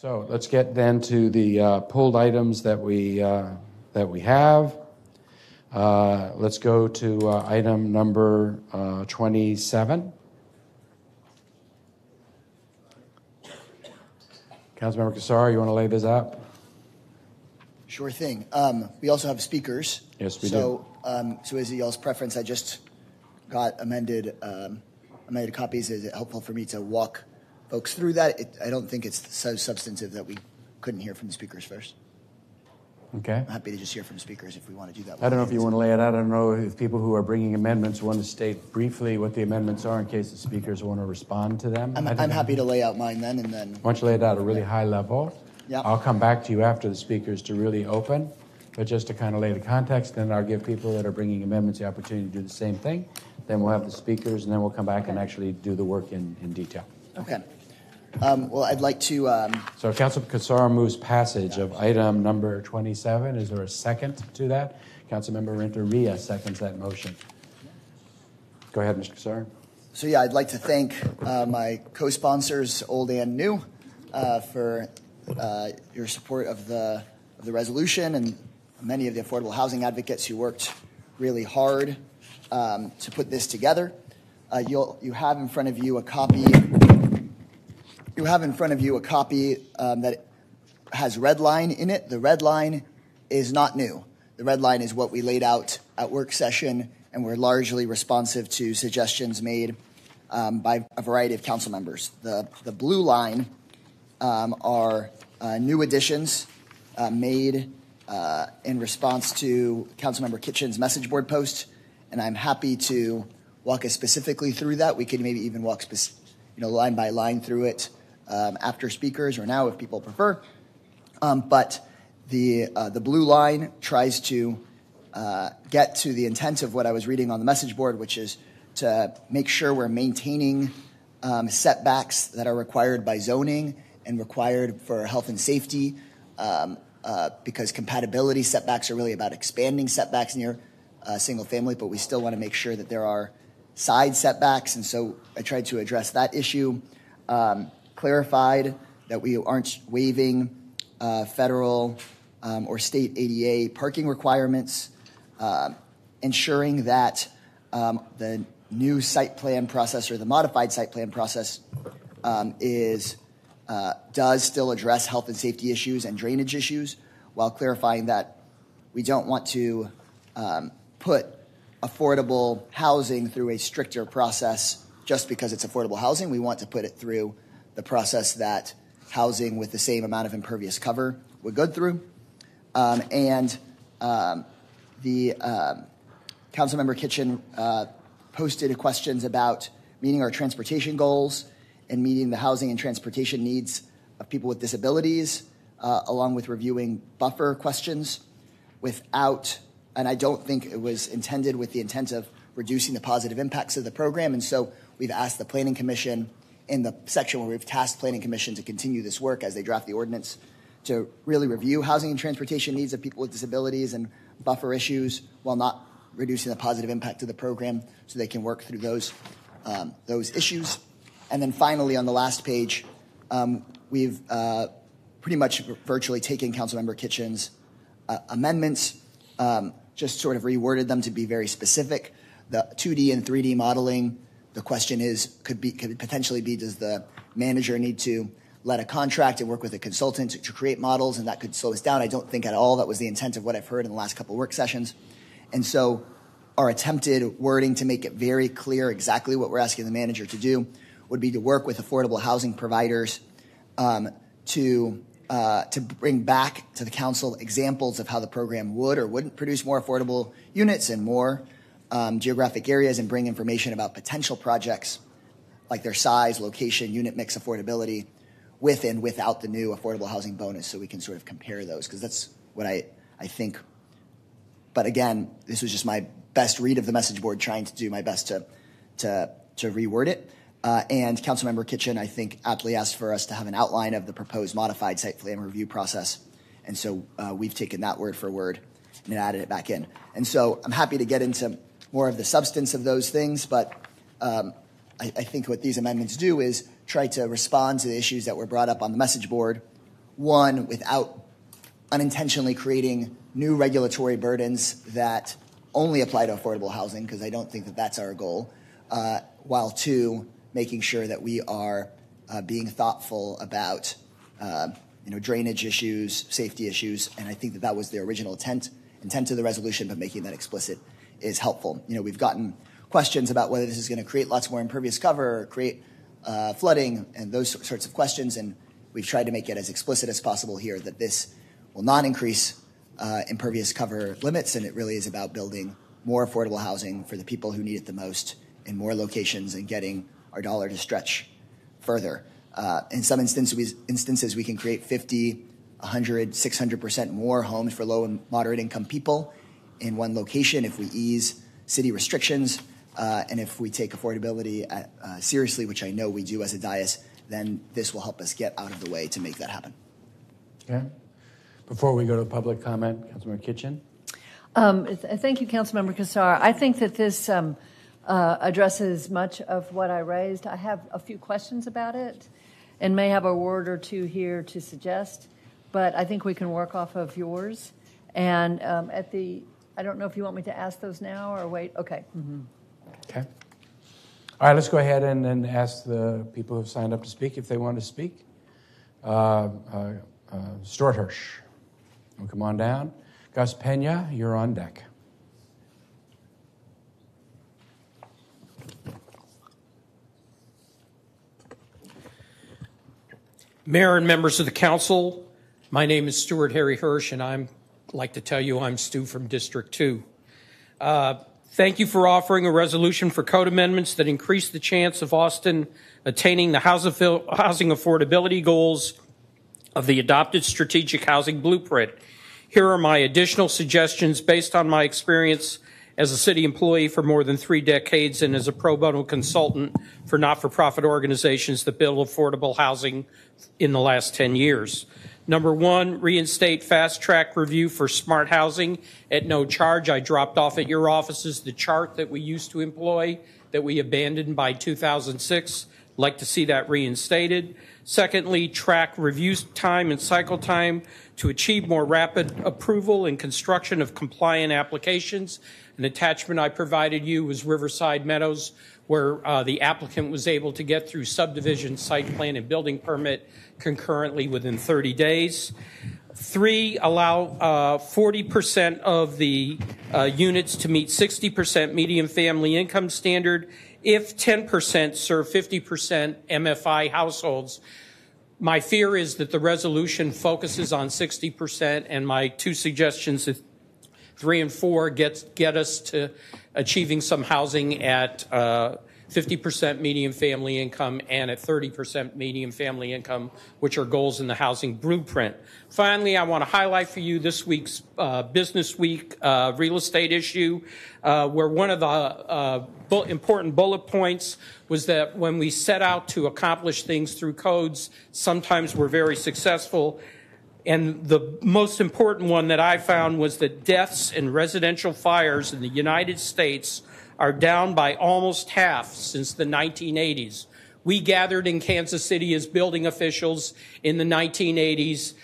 So let's get then to the pulled items that we have. Let's go to item number 27. Councilmember Kassar, you want to lay this out? Sure thing. We also have speakers. Yes, we do. So as y'all's preference, I just got amended copies. Is it helpful for me to walk folks through that? I don't think it's so substantive that we couldn't hear from the speakers first. Okay. I'm happy to just hear from speakers if we want to do that. I don't know if you want to lay it out. I don't know if people who are bringing amendments want to state briefly what the amendments are in case the speakers want to respond to them. I'm happy to lay out mine then, and then. Why don't you lay it out at a really high level? Yeah. I'll come back to you after the speakers to really open, but just to kind of lay the context, then I'll give people that are bringing amendments the opportunity to do the same thing. Then we'll have the speakers, and then we'll come back and actually do the work in detail. Okay. Well, I'd like to... So Councilman Kassar moves passage of item number 27. Is there a second to that? Councilmember Renteria seconds that motion. Go ahead, Mr. Kassar. So yeah, I'd like to thank my co-sponsors, old and new, for your support of the resolution, and many of the affordable housing advocates who worked really hard to put this together. You have in front of you a copy. You have in front of you a copy that has red line in it. The red line is not new. The red line is what we laid out at work session, and we're largely responsive to suggestions made by a variety of council members. The blue line are new additions made in response to Councilmember Kitchen's message board post, and I'm happy to walk us specifically through that. We could maybe even walk line by line through it after speakers or now if people prefer. But the blue line tries to get to the intent of what I was reading on the message board, which is to make sure we're maintaining setbacks that are required by zoning and required for health and safety, because compatibility setbacks are really about expanding setbacks near single family, but we still want to make sure that there are side setbacks. And so I tried to address that issue. Clarified that we aren't waiving federal or state ADA parking requirements, ensuring that the new site plan process or the modified site plan process does still address health and safety issues and drainage issues, while clarifying that we don't want to put affordable housing through a stricter process just because it's affordable housing. We want to put it through the process that housing with the same amount of impervious cover would go through. The Councilmember Kitchen posted questions about meeting our transportation goals and meeting the housing and transportation needs of people with disabilities, along with reviewing buffer questions without, and I don't think it was intended with the intent of reducing the positive impacts of the program. And so we've asked the Planning Commission in the section where we've tasked Planning Commission to continue this work as they draft the ordinance to really review housing and transportation needs of people with disabilities and buffer issues while not reducing the positive impact of the program, so they can work through those issues. And then finally, on the last page, we've pretty much virtually taken Councilmember Kitchen's amendments, just sort of reworded them to be very specific. The 2D and 3D modeling, the question could potentially be, does the manager need to let a contract and work with a consultant to create models, and that could slow us down? I don't think at all that was the intent of what I've heard in the last couple of work sessions. And so our attempted wording to make it very clear exactly what we're asking the manager to do would be to work with affordable housing providers to bring back to the council examples of how the program would or wouldn't produce more affordable units in more geographic areas, and bring information about potential projects like their size, location, unit mix, affordability, with and without the new affordable housing bonus, so we can sort of compare those, because that's what I think. But again, this was just my best read of the message board, trying to do my best to reword it. And Councilmember Kitchen, I think, aptly asked for us to have an outline of the proposed modified site plan review process. And so we've taken that word for word and added it back in. And so I'm happy to get into more of the substance of those things, but I think what these amendments do is try to respond to the issues that were brought up on the message board one, without unintentionally creating new regulatory burdens that only apply to affordable housing, because I don't think that that's our goal, while two, making sure that we are being thoughtful about drainage issues, safety issues, and I think that that was the original intent of the resolution, but making that explicit is helpful. We've gotten questions about whether this is going to create lots more impervious cover or create flooding and those sorts of questions, and we've tried to make it as explicit as possible here that this will not increase impervious cover limits, and it really is about building more affordable housing for the people who need it the most in more locations and getting our dollar to stretch further. In some instances, we can create 50, 100, 600% more homes for low and moderate income people in one location if we ease city restrictions and if we take affordability seriously, which I know we do as a dais, then this will help us get out of the way to make that happen. Okay. Before we go to public comment, Councilmember Kitchen. Thank you, Councilmember Kassar. I think that this addresses much of what I raised. I have a few questions about it and may have a word or two here to suggest, but I think we can work off of yours. And I don't know if you want me to ask those now or wait. Okay. Mm-hmm. Okay. All right, let's go ahead and then ask the people who have signed up to speak if they want to speak. Stuart Hirsch, we'll come on down. Gus Pena, you're on deck. Mayor and members of the council, my name is Stuart Harry Hirsch, and I'd like to tell you I'm Stu from District 2. Thank you for offering a resolution for code amendments that increase the chance of Austin attaining the housing affordability goals of the adopted strategic housing blueprint. Here are my additional suggestions based on my experience as a city employee for more than 3 decades and as a pro bono consultant for not-for-profit organizations that build affordable housing in the last 10 years. Number one, reinstate fast-track review for smart housing at no charge. I dropped off at your offices the chart that we used to employ that we abandoned by 2006. I'd like to see that reinstated. Secondly, track review time and cycle time to achieve more rapid approval and construction of compliant applications. An attachment I provided you was Riverside Meadows, where the applicant was able to get through subdivision, site plan, and building permit concurrently within 30 days. 3, allow 40% of the units to meet 60% median family income standard if 10% serve 50% MFI households. My fear is that the resolution focuses on 60%, and my 2 suggestions, 3 and 4, get us to achieving some housing at 50% median family income and at 30% median family income, which are goals in the housing blueprint. Finally, I want to highlight for you this week's Business Week real estate issue, where one of the important bullet points was that when we set out to accomplish things through codes, sometimes we're very successful. And the most important one that I found was that deaths and residential fires in the United States are down by almost half since the 1980s. We gathered in Kansas City as building officials in the 1980s,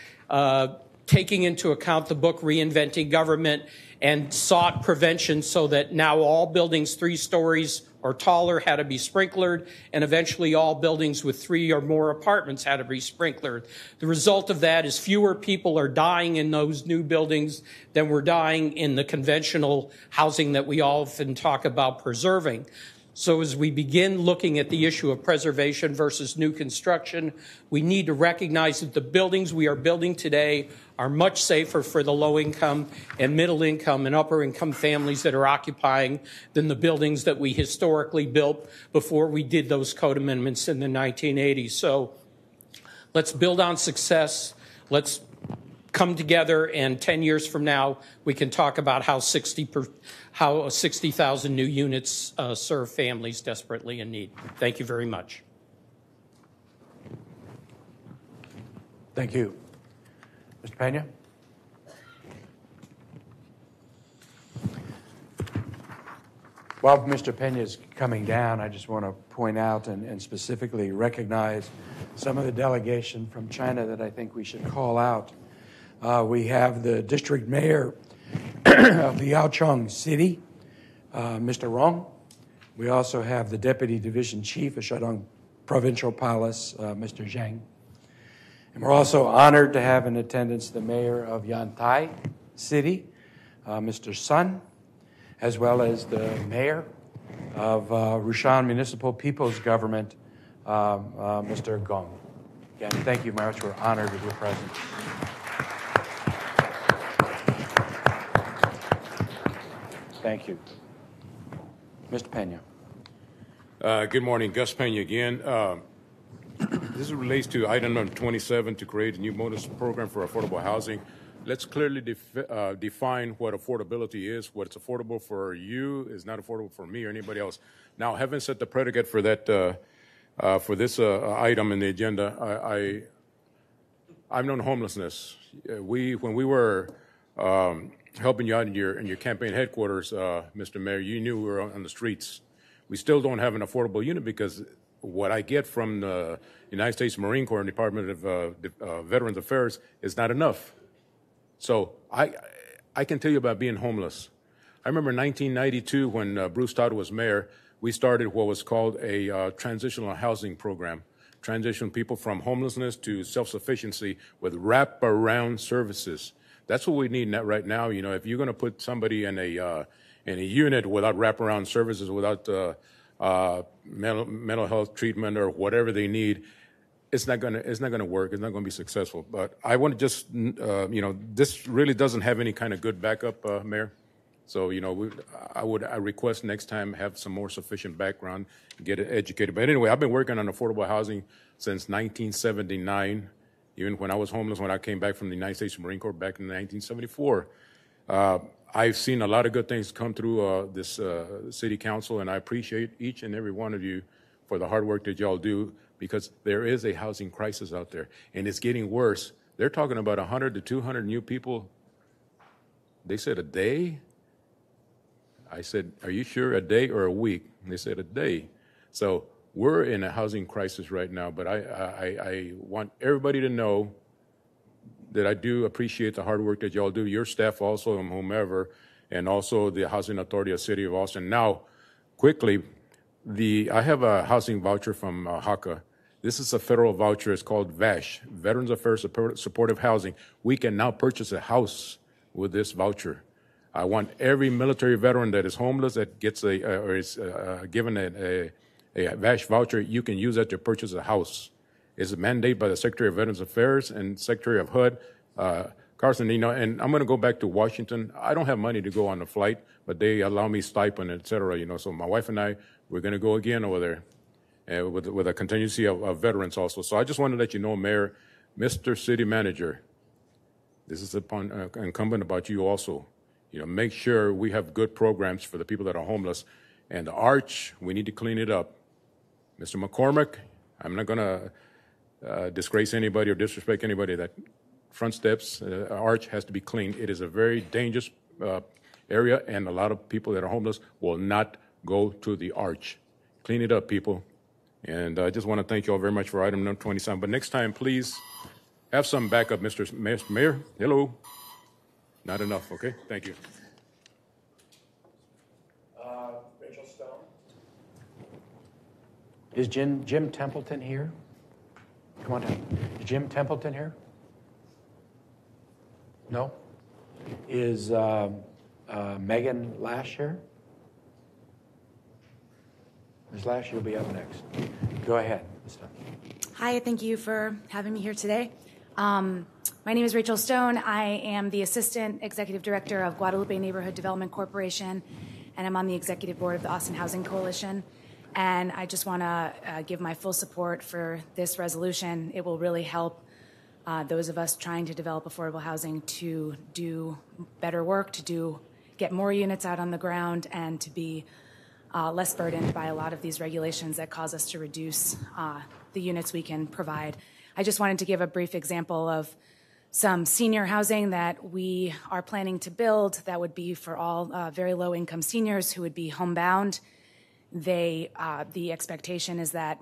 taking into account the book Reinventing Government, and sought prevention so that now all buildings 3 stories or taller had to be sprinklered, and eventually all buildings with 3 or more apartments had to be sprinklered. The result of that is fewer people are dying in those new buildings than were dying in the conventional housing that we often talk about preserving. So as we begin looking at the issue of preservation versus new construction, we need to recognize that the buildings we are building today are much safer for the low-income and middle-income and upper-income families that are occupying than the buildings that we historically built before we did those code amendments in the 1980s. So let's build on success. Let's come together, and 10 years from now, we can talk about how 60,000 new units serve families desperately in need. Thank you very much. Thank you. Mr. Pena? While Mr. Pena is coming down, I just want to point out and specifically recognize some of the delegation from China that I think we should call out. We have the district mayor of Liaocheng City, Mr. Rong. We also have the deputy division chief of Shandong Provincial Palace, Mr. Zhang. And we're also honored to have in attendance the mayor of Yantai City, Mr. Sun, as well as the mayor of Rushan Municipal People's Government, Mr. Gong. Again, thank you very much. We're honored with your presence. Thank you. Mr. Pena. Good morning. Gus Pena again. This relates to item number 27, to create a new bonus program for affordable housing. Let's clearly define what affordability is. What's affordable for you is not affordable for me or anybody else. Now, having set the predicate for that, for this item in the agenda, I've known homelessness. When we were helping you out in your campaign headquarters, Mr. Mayor, you knew we were on the streets. We still don't have an affordable unit because what I get from the United States Marine Corps and Department of Veterans Affairs is not enough. So I can tell you about being homeless. I remember 1992 when Bruce Todd was mayor, we started what was called a transitional housing program, transition people from homelessness to self-sufficiency with wrap-around services. That's what we need right now. You know, if you're going to put somebody in a unit without wraparound services, without mental health treatment or whatever they need, it's not going to work. It's not going to be successful. But I want to just, this really doesn't have any kind of good backup, Mayor. So, I request next time have some more sufficient background, get it educated. But anyway, I've been working on affordable housing since 1979, even when I was homeless, when I came back from the United States Marine Corps back in 1974. I've seen a lot of good things come through this city council, and I appreciate each and every one of you for the hard work that y'all do, because there is a housing crisis out there, and it's getting worse. They're talking about 100 to 200 new people. They said a day. I said, are you sure, a day or a week? And they said a day. So we're in a housing crisis right now, but I want everybody to know that I do appreciate the hard work that y'all do, your staff also, and whomever, and also the Housing Authority of the City of Austin. Now, quickly, I have a housing voucher from HACA. This is a federal voucher. It's called VASH, Veterans Affairs Supportive Housing. We can now purchase a house with this voucher. I want every military veteran that is homeless that gets or is given a VASH voucher, you can use that to purchase a house. It's a mandate by the Secretary of Veterans Affairs and Secretary of HUD, Carson. And I'm going to go back to Washington. I don't have money to go on the flight, but they allow me stipend, et cetera. So my wife and I, we're going to go again over there with a contingency of veterans also. So I just want to let you know, Mayor, Mr. City Manager, this is incumbent about you also. Make sure we have good programs for the people that are homeless. And the arch, we need to clean it up. Mr. McCormick, I'm not going to disgrace anybody or disrespect anybody. That front steps, arch has to be cleaned. It is a very dangerous area, and a lot of people that are homeless will not go to the arch. Clean it up, people. And I just want to thank you all very much for item number 27. But next time, please have some backup, Mr. Mayor. Hello. Not enough, okay? Thank you. Rachel Stone. Is Jim Templeton here? Come on down. Is Jim Templeton here? No? Is Megan Lash here? Ms. Lash, you'll be up next. Go ahead, Ms. Stone. Hi, thank you for having me here today. My name is Rachel Stone. I am the Assistant Executive Director of Guadalupe Neighborhood Development Corporation, and I'm on the Executive Board of the Austin Housing Coalition. And I just want to give my full support for this resolution. It will really help those of us trying to develop affordable housing to do better work, to get more units out on the ground, and to be less burdened by a lot of these regulations that cause us to reduce the units we can provide. I just wanted to give a brief example of some senior housing that we are planning to build that would be for all very low-income seniors who would be homebound the expectation is that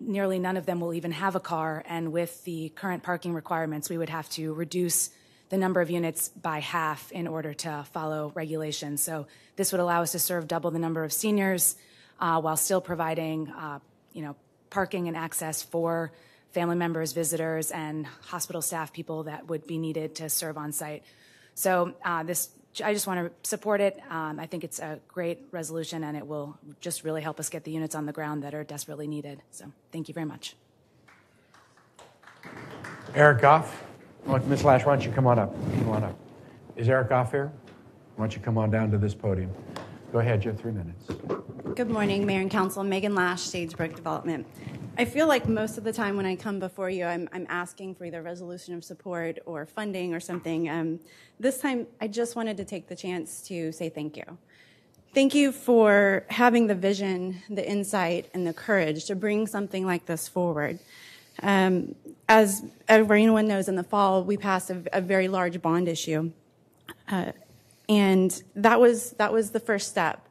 nearly none of them will even have a car, and with the current parking requirements, we would have to reduce the number of units by half in order to follow regulations. So this would allow us to serve double the number of seniors while still providing, parking and access for family members, visitors, and hospital staff, people that would be needed to serve on site. So I just want to support it. I think it's a great resolution, and it will just really help us get the units on the ground that are desperately needed. So thank you very much. Eric Goff. Ms. Lash, why don't you come on up? Come on up. Is Eric Goff here? Why don't you come on down to this podium? Go ahead, you have 3 minutes. Good morning, Mayor and Council. Megan Lash, Sagebrook Development. I feel like most of the time when I come before you, I'm asking for either resolution of support or funding or something. This time, I just wanted to take the chance to say thank you. Thank you for having the vision, the insight, and the courage to bring something like this forward. As everyone knows, in the fall, we passed a very large bond issue. And that was the first step.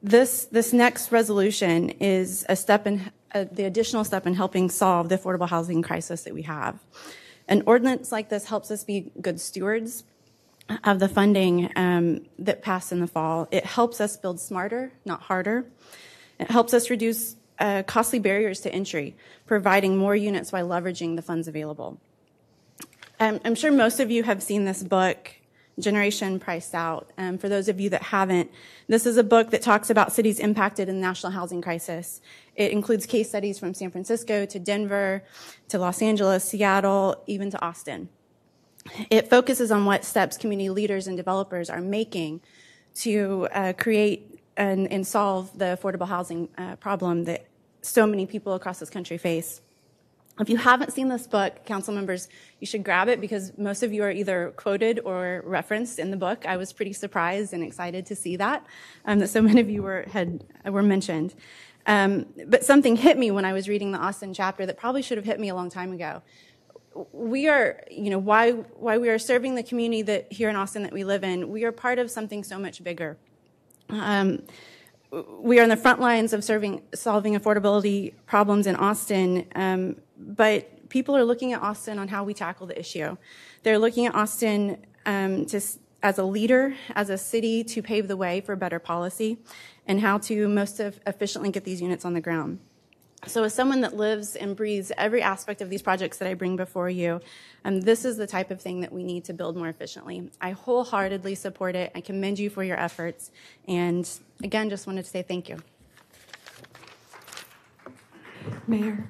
This next resolution is a step in the additional step in helping solve the affordable housing crisis that we have. An ordinance like this helps us be good stewards of the funding that passed in the fall. It helps us build smarter, not harder. It helps us reduce costly barriers to entry, providing more units while leveraging the funds available. I'm sure most of you have seen this book, Generation Priced Out. For those of you that haven't, this is a book that talks about cities impacted in the national housing crisis. It includes case studies from San Francisco to Denver to Los Angeles, Seattle, even to Austin. It focuses on what steps community leaders and developers are making to create and solve the affordable housing problem that so many people across this country face. If you haven't seen this book, council members, you should grab it because most of you are either quoted or referenced in the book. I was pretty surprised and excited to see that so many of you were mentioned. But something hit me when I was reading the Austin chapter that probably should have hit me a long time ago. We are, why we are serving the community that here in Austin that we live in, we are part of something so much bigger. We are on the front lines of solving affordability problems in Austin, but people are looking at Austin on how we tackle the issue. They're looking at Austin as a leader, as a city to pave the way for better policy and how to most efficiently get these units on the ground. So as someone that lives and breathes every aspect of these projects that I bring before you, this is the type of thing that we need to build more efficiently. I wholeheartedly support it. I commend you for your efforts. And again, just wanted to say thank you. Mayor,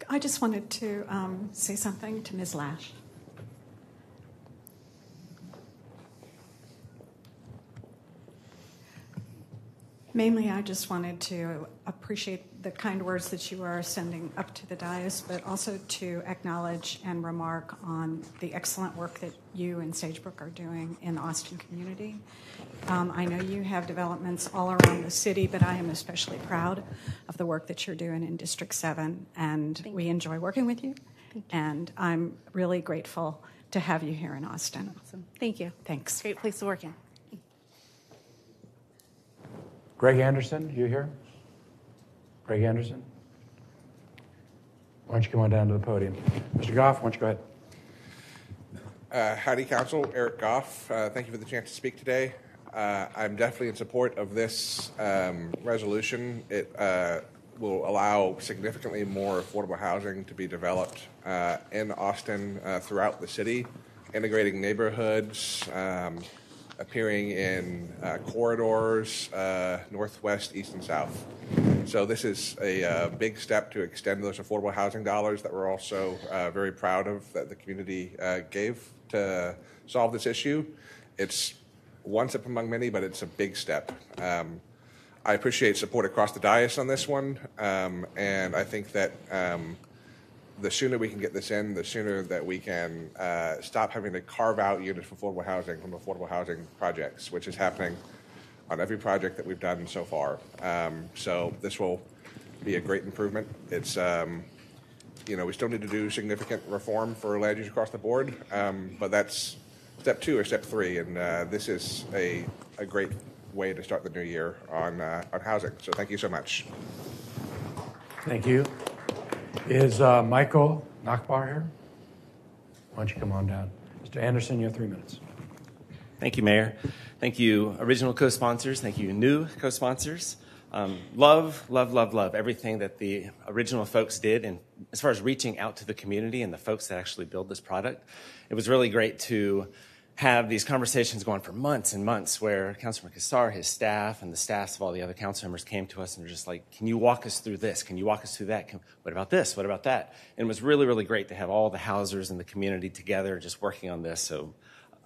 I just wanted to say something to Ms. Lash. Mainly, I just wanted to appreciate the kind words that you are sending up to the dais, but also to acknowledge and remark on the excellent work that you and Sagebrook are doing in the Austin community. I know you have developments all around the city, but I am especially proud of the work that you're doing in District 7, and we enjoy working with you. And I'm really grateful to have you here in Austin. Awesome. Thank you. Thanks. Great place to work in. Greg Anderson, you here? Greg Anderson? Why don't you come on down to the podium? Mr. Goff, why don't you go ahead? Howdy, Council. Eric Goff. Thank you for the chance to speak today. I'm definitely in support of this resolution. It will allow significantly more affordable housing to be developed in Austin throughout the city, integrating neighborhoods, appearing in corridors, northwest, east, and south. So this is a big step to extend those affordable housing dollars that we're also very proud of that the community gave to solve this issue. It's one step among many, but it's a big step. I appreciate support across the dais on this one, and I think that the sooner we can get this in, the sooner that we can stop having to carve out units for affordable housing from affordable housing projects, which is happening on every project that we've done so far. So this will be a great improvement. It's, we still need to do significant reform for land use across the board, but that's step 2 or step 3, and this is a great way to start the new year on housing. So thank you so much. Thank you. Is Michael Nachbar here? Why don't you come on down? Mr. Anderson, you have 3 minutes. Thank you, Mayor. Thank you, original co-sponsors. Thank you, new co-sponsors. Love everything that the original folks did, and as far as reaching out to the community and the folks that actually build this product, it was really great to have these conversations going for months and months where Councilman Kassar, his staff, and the staffs of all the other council members came to us and were just like, can you walk us through this? Can you walk us through that? What about this? What about that? And it was really, really great to have all the housers in the community together just working on this. So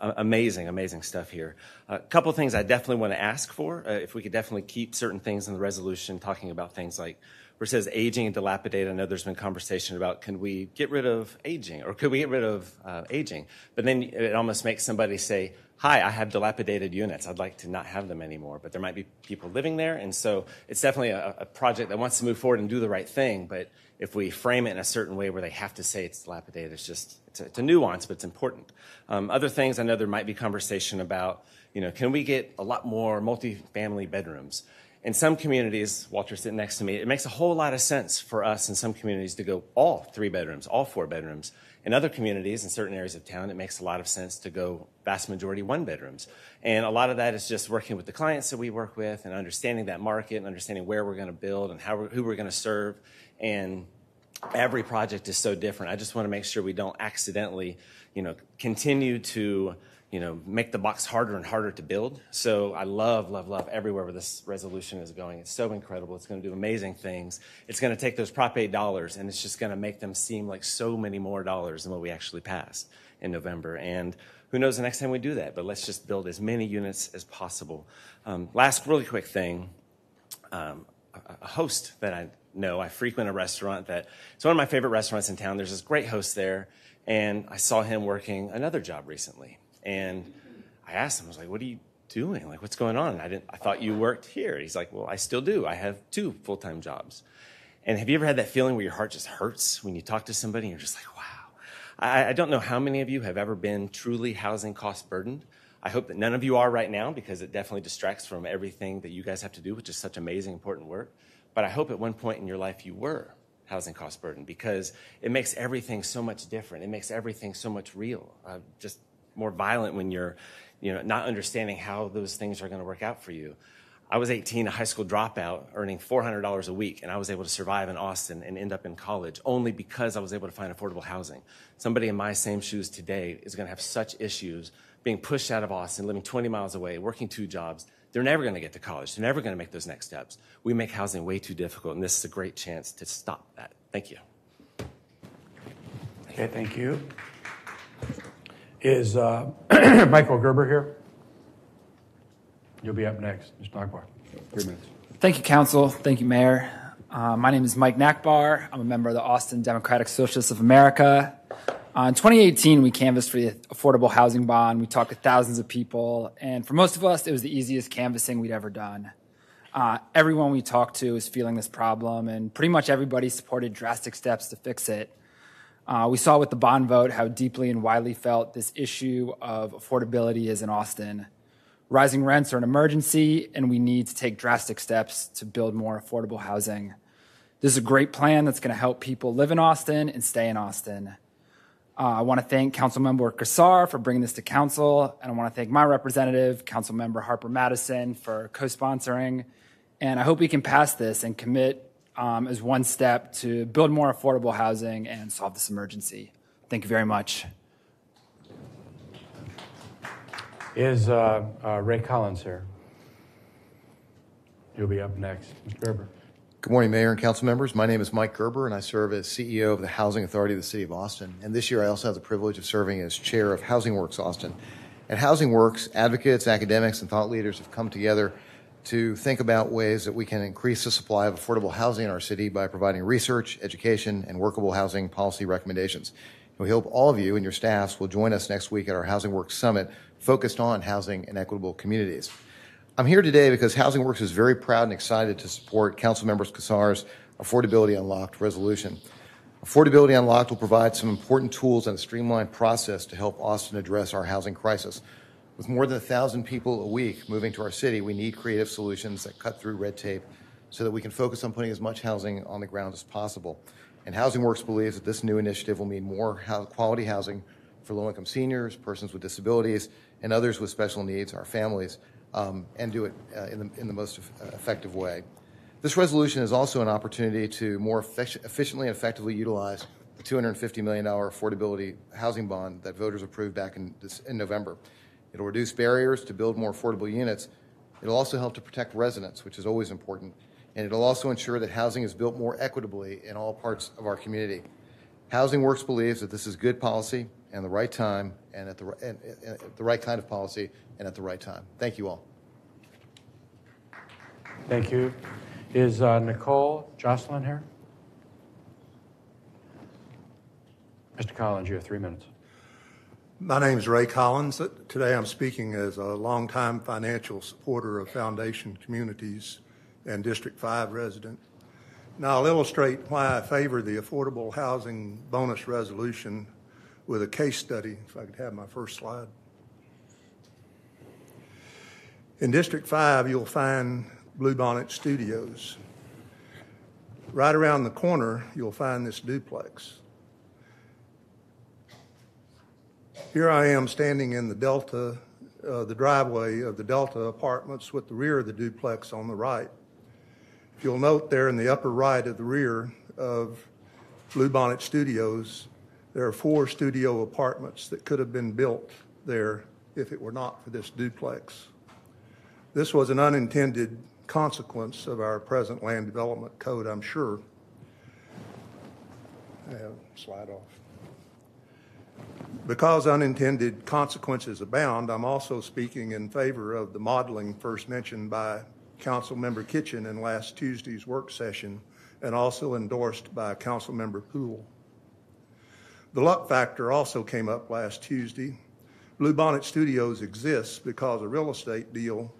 amazing stuff here. A couple of things I definitely want to ask for. If we could definitely keep certain things in the resolution, talking about things like where it says aging and dilapidated. I know there's been conversation about can we get rid of aging or could we get rid of aging? But then it almost makes somebody say, hi, I have dilapidated units. I'd like to not have them anymore. But there might be people living there. And so it's definitely a project that wants to move forward and do the right thing. But if we frame it in a certain way where they have to say it's dilapidated, it's a nuance, but it's important. Other things, I know there might be conversation about, can we get a lot more multifamily bedrooms? In some communities, Walter's sitting next to me, it makes a whole lot of sense for us in some communities to go all 3 bedrooms, all 4 bedrooms. In other communities, in certain areas of town, it makes a lot of sense to go vast majority 1 bedrooms. And a lot of that is just working with the clients that we work with and understanding that market and understanding where we're going to build and who we're going to serve. And every project is so different. I just want to make sure we don't accidentally, continue to make the box harder and harder to build. So I love everywhere where this resolution is going. It's so incredible. It's going to do amazing things. It's going to take those Prop 8 dollars, and it's just going to make them seem like so many more dollars than what we actually passed in November. And who knows the next time we do that, but let's just build as many units as possible. Last really quick thing, a host that I know, I frequent a restaurant it's one of my favorite restaurants in town. There's this great host there, and I saw him working another job recently. And I asked him, I was like, what are you doing? Like, what's going on? I thought you worked here. He's like, well, I still do. I have 2 full-time jobs. And have you ever had that feeling where your heart just hurts when you talk to somebody and you're just like, wow. I don't know how many of you have ever been truly housing cost burdened. I hope that none of you are right now because it definitely distracts from everything that you guys have to do, which is such amazing, important work. But I hope at one point in your life you were housing cost burdened because it makes everything so much different. It makes everything so much real. Just more violent when you're not understanding how those things are going to work out for you. I was 18, a high school dropout, earning $400 a week, and I was able to survive in Austin and end up in college only because I was able to find affordable housing. Somebody in my same shoes today is going to have such issues being pushed out of Austin, living 20 miles away, working 2 jobs. They're never going to get to college. They're never going to make those next steps. We make housing way too difficult, and this is a great chance to stop that. Thank you. Okay, thank you. Is Michael Gerber here? You'll be up next. Mr. Nachbar, 3 minutes. Thank you, Council. Thank you, Mayor. My name is Mike Nachbar. I'm a member of the Austin Democratic Socialists of America. In 2018, we canvassed for the affordable housing bond. We talked to thousands of people, and for most of us, it was the easiest canvassing we'd ever done. Everyone we talked to is feeling this problem, and pretty much everybody supported drastic steps to fix it. We saw with the bond vote how deeply and widely felt this issue of affordability is in Austin. Rising rents are an emergency, and we need to take drastic steps to build more affordable housing. This is a great plan that's going to help people live in Austin and stay in Austin. I want to thank Councilmember Kassar for bringing this to Council, and I want to thank my representative, Councilmember Harper Madison, for co-sponsoring. And I hope we can pass this and commit as one step to build more affordable housing and solve this emergency. Thank you very much. Is Ray Collins here? You'll be up next. Mr. Gerber. Good morning, Mayor and council members. My name is Mike Gerber, and I serve as CEO of the Housing Authority of the City of Austin. And this year, I also have the privilege of serving as chair of Housing Works Austin. At Housing Works, advocates, academics, and thought leaders have come together to think about ways that we can increase the supply of affordable housing in our city by providing research, education, and workable housing policy recommendations. We hope all of you and your staffs will join us next week at our Housing Works Summit focused on housing and equitable communities. I'm here today because Housing Works is very proud and excited to support Councilmember Kassar's Affordability Unlocked resolution. Affordability Unlocked will provide some important tools and a streamlined process to help Austin address our housing crisis. With more than 1,000 people a week moving to our city, we need creative solutions that cut through red tape so that we can focus on putting as much housing on the ground as possible. And Housing Works believes that this new initiative will mean more quality housing for low-income seniors, persons with disabilities, and others with special needs, our families, and do it in the most effective way. This resolution is also an opportunity to more efficiently and effectively utilize the $250 million affordability housing bond that voters approved back in November. It'll reduce barriers to build more affordable units. It'll also help to protect residents, which is always important. And it'll also ensure that housing is built more equitably in all parts of our community. Housing Works believes that this is good policy and the right time and at the right kind of policy and at the right time. Thank you all. Thank you. Is Nicole Jocelyn here? Mr. Collins, you have 3 minutes. My name is Ray Collins. Today I'm speaking as a longtime financial supporter of Foundation Communities and District 5 resident. Now I'll illustrate why I favor the Affordable Housing Bonus Resolution with a case study, if I could have my first slide. In District 5, you'll find Bluebonnet Studios. Right around the corner, you'll find this duplex. Here I am standing in the Delta, the driveway of the Delta apartments with the rear of the duplex on the right. If you'll note there in the upper right of the rear of Bluebonnet Studios, there are 4 studio apartments that could have been built there if it were not for this duplex. This was an unintended consequence of our present land development code, I'm sure. Slide off. Because unintended consequences abound, I'm also speaking in favor of the modeling first mentioned by Councilmember Kitchen in last Tuesday's work session and also endorsed by Councilmember Poole. The luck factor also came up last Tuesday. Bluebonnet Studios exists because a real estate deal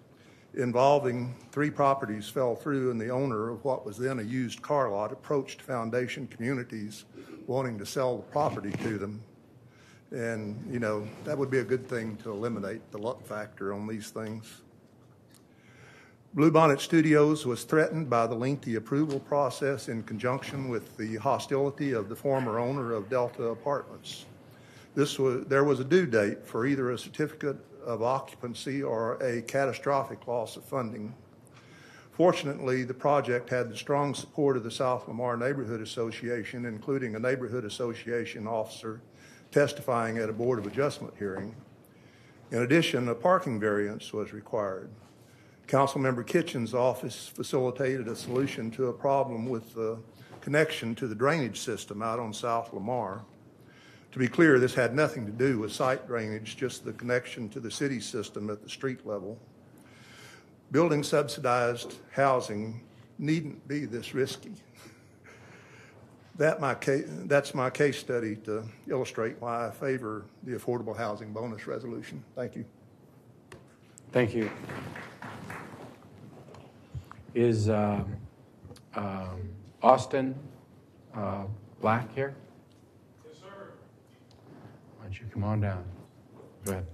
involving 3 properties fell through, and the owner of what was then a used car lot approached Foundation Communities wanting to sell the property to them. And, you know, that would be a good thing to eliminate the luck factor on these things. Bluebonnet Studios was threatened by the lengthy approval process in conjunction with the hostility of the former owner of Delta Apartments. There was a due date for either a certificate of occupancy or a catastrophic loss of funding. Fortunately, the project had the strong support of the South Lamar Neighborhood Association, including a neighborhood association officer testifying at a Board of Adjustment hearing. In addition, a parking variance was required. Councilmember Kitchen's office facilitated a solution to a problem with the connection to the drainage system out on South Lamar. To be clear, this had nothing to do with site drainage, just the connection to the city system at the street level. Building subsidized housing needn't be this risky. That's my case study to illustrate why I favor the Affordable Housing Bonus Resolution. Thank you. Thank you. Is Austin Black here? Yes, sir. Why don't you come on down? Go ahead.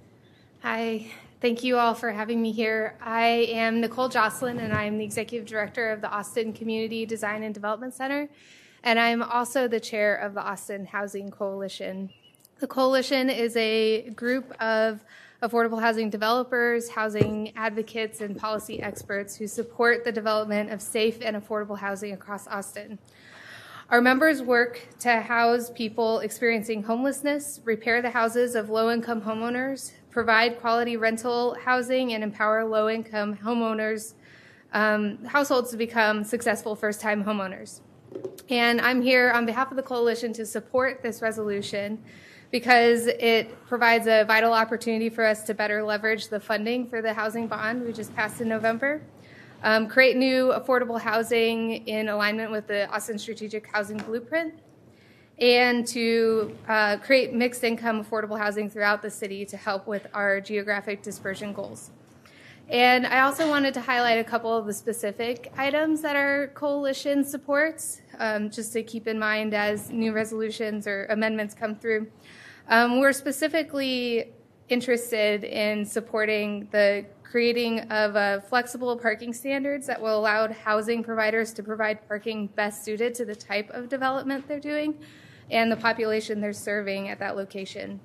Hi. Thank you all for having me here. I am Nicole Jocelyn, and I'm the Executive Director of the Austin Community Design and Development Center, and I'm also the chair of the Austin Housing Coalition. The Coalition is a group of affordable housing developers, housing advocates, and policy experts who support the development of safe and affordable housing across Austin. Our members work to house people experiencing homelessness, repair the houses of low-income homeowners, provide quality rental housing, and empower low-income homeowners, households to become successful first-time homeowners. And I'm here on behalf of the Coalition to support this resolution because it provides a vital opportunity for us to better leverage the funding for the housing bond we just passed in November, create new affordable housing in alignment with the Austin Strategic Housing Blueprint, and to create mixed income affordable housing throughout the city to help with our geographic dispersion goals. And I also wanted to highlight a couple of the specific items that our coalition supports, just to keep in mind as new resolutions or amendments come through. We're specifically interested in supporting the creating of flexible parking standards that will allow housing providers to provide parking best suited to the type of development they're doing and the population they're serving at that location.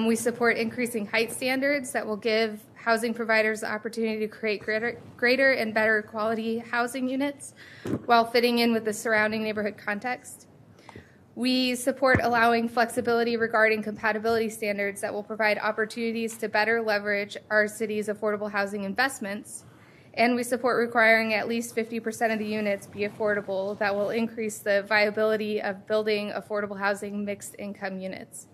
We support increasing height standards that will give housing providers the opportunity to create greater and better quality housing units while fitting in with the surrounding neighborhood context. We support allowing flexibility regarding compatibility standards that will provide opportunities to better leverage our city's affordable housing investments. And we support requiring at least 50% of the units be affordable that will increase the viability of building affordable housing mixed income units.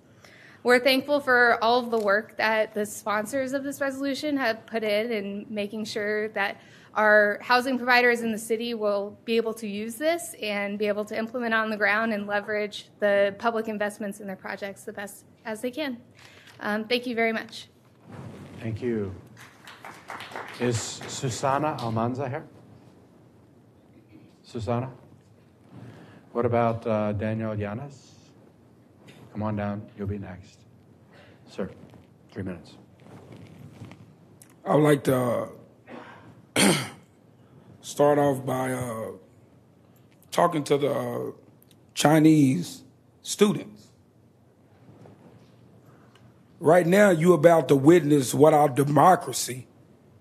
We're thankful for all of the work that the sponsors of this resolution have put in making sure that our housing providers in the city will be able to use this and be able to implement on the ground and leverage the public investments in their projects the best as they can. Thank you very much. Thank you. Is Susana Almanza here? Susana? What about Daniel Llanes? Come on down. You'll be next. Sir, 3 minutes. I would like to start off by talking to the Chinese students. Right now, you're about to witness what our democracy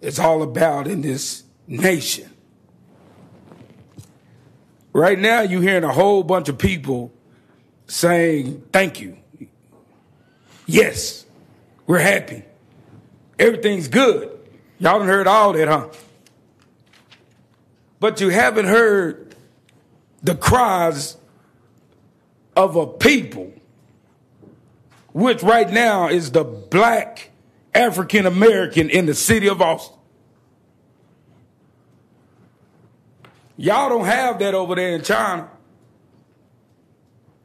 is all about in this nation. Right now, you're hearing a whole bunch of people saying, thank you. Yes, we're happy. Everything's good. Y'all done heard all that, huh? But you haven't heard the cries of a people, which right now is the black African American in the city of Austin. Y'all don't have that over there in China.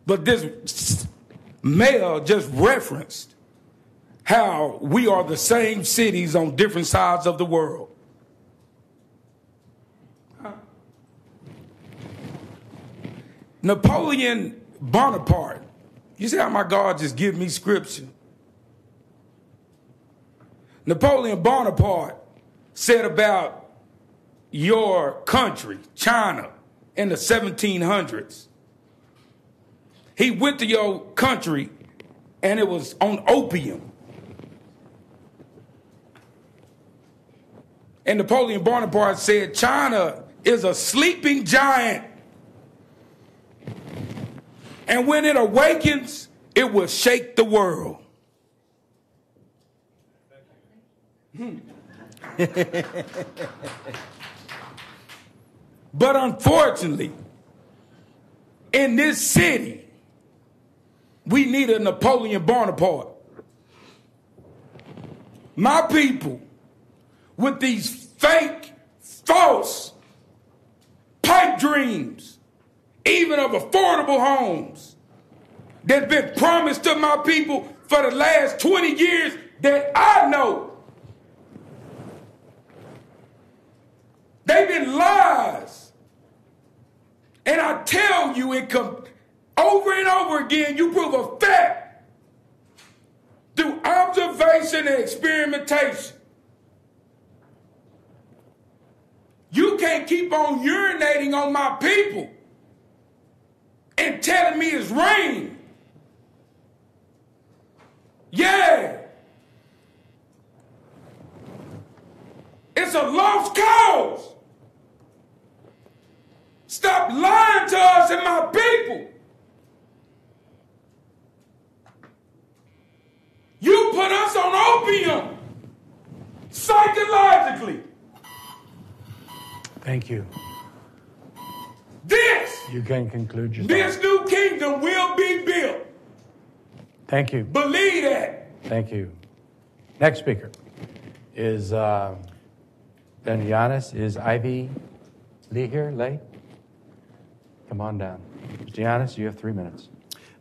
But this mayor just referenced how we are the same cities on different sides of the world. Napoleon Bonaparte, you see how my God just give me scripture? Napoleon Bonaparte said about your country, China, in the 1700s. He went to your country and it was on opium. And Napoleon Bonaparte said, China is a sleeping giant. And when it awakens, it will shake the world. But unfortunately, in this city, we need a Napoleon Bonaparte. My people, with these fake, false pipe dreams, even of affordable homes, that's been promised to my people for the last 20 years that I know. They've been lies. And I tell you, over and over again, you prove a fact through observation and experimentation. You can't keep on urinating on my people and telling me it's rain. Yeah. It's a lost cause. Stop lying to us and my people. You put us on opium psychologically. Thank you. You can conclude your This new kingdom will be built. Thank you. Believe that. Thank you. Next speaker is Ben Giannis. Is Ivy Lee here? Lay? Come on down. Mr. Giannis, you have 3 minutes.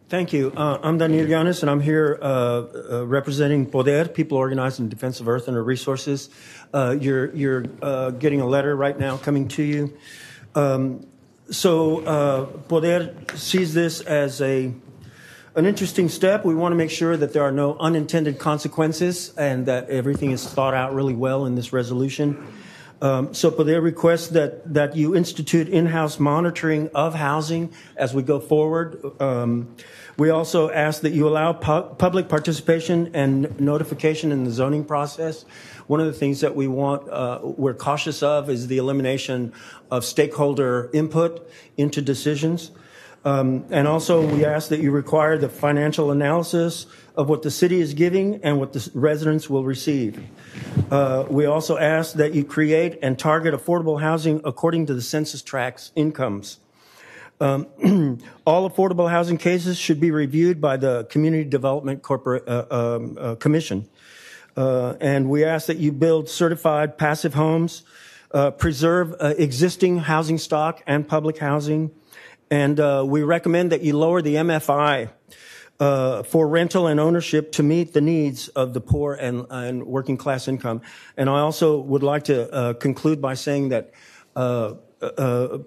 Thank you. I'm Daniel Llanes, and I'm here representing Poder, People Organized in Defense of Earth and Her Resources. You're getting a letter right now coming to you. So Poder sees this as a an interesting step. We want to make sure that there are no unintended consequences and that everything is thought out really well in this resolution. So Poder requests that you institute in-house monitoring of housing as we go forward. We also ask that you allow public participation and notification in the zoning process. One of the things that we're cautious of is the elimination of stakeholder input into decisions. And also we ask that you require the financial analysis of what the city is giving and what the residents will receive. We also ask that you create and target affordable housing according to the census tract's incomes. All affordable housing cases should be reviewed by the Community Development Commission. And we ask that you build certified passive homes, preserve existing housing stock and public housing, and we recommend that you lower the MFI for rental and ownership to meet the needs of the poor and working class income. And I also would like to conclude by saying that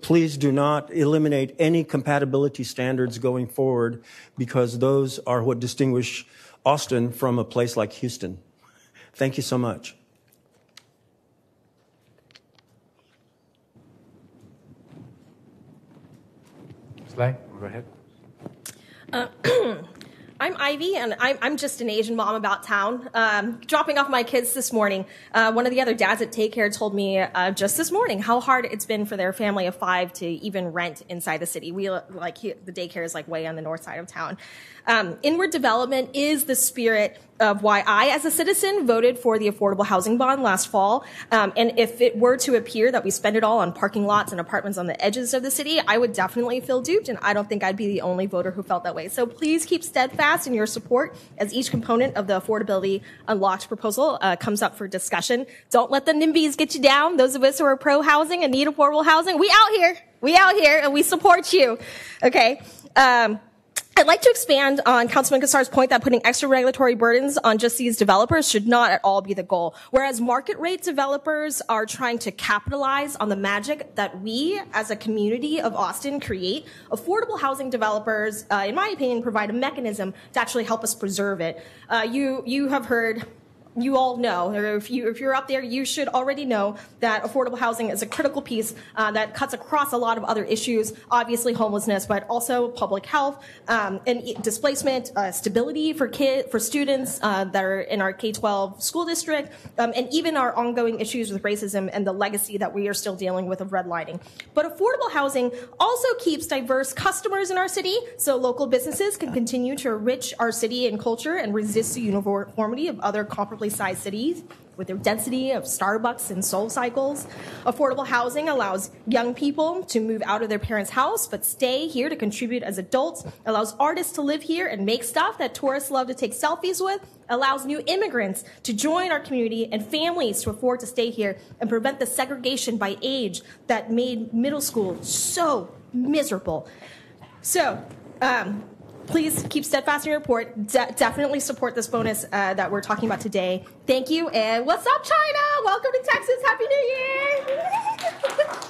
please do not eliminate any compatibility standards going forward, because those are what distinguish Austin from a place like Houston. Thank you so much. Slay, go ahead. I'm Ivy, and I'm just an Asian mom about town. Dropping off my kids this morning, one of the other dads at daycare told me just this morning how hard it's been for their family of 5 to even rent inside the city. The daycare is way on the north side of town. Inward development is the spirit of why I, as a citizen, voted for the affordable housing bond last fall. And if it were to appear that we spend it all on parking lots and apartments on the edges of the city, I would definitely feel duped, and I don't think I'd be the only voter who felt that way. So please keep steadfast in your support as each component of the Affordability Unlocked proposal comes up for discussion. Don't let the NIMBYs get you down. Those of us who are pro-housing and need affordable housing, we out here, and we support you. Okay. I'd like to expand on Councilman Kassar's point that putting extra regulatory burdens on just these developers should not at all be the goal. Whereas market rate developers are trying to capitalize on the magic that we, as a community of Austin, create, affordable housing developers, in my opinion, provide a mechanism to actually help us preserve it. You have heard. You all know, or if you're up there, you should already know that affordable housing is a critical piece that cuts across a lot of other issues, obviously homelessness, but also public health and displacement, stability for students that are in our K-12 school district, and even our ongoing issues with racism and the legacy that we are still dealing with of redlining. But affordable housing also keeps diverse customers in our city, so local businesses can continue to enrich our city and culture and resist the uniformity of other comparably sized cities with their density of Starbucks and Soul Cycles. Affordable housing allows young people to move out of their parents' house but stay here to contribute as adults, allows artists to live here and make stuff that tourists love to take selfies with, allows new immigrants to join our community and families to afford to stay here, and prevent the segregation by age that made middle school so miserable. So, please keep steadfast in your report. Definitely support this bonus that we're talking about today. Thank you, and what's up, China? Welcome to Texas. Happy New Year.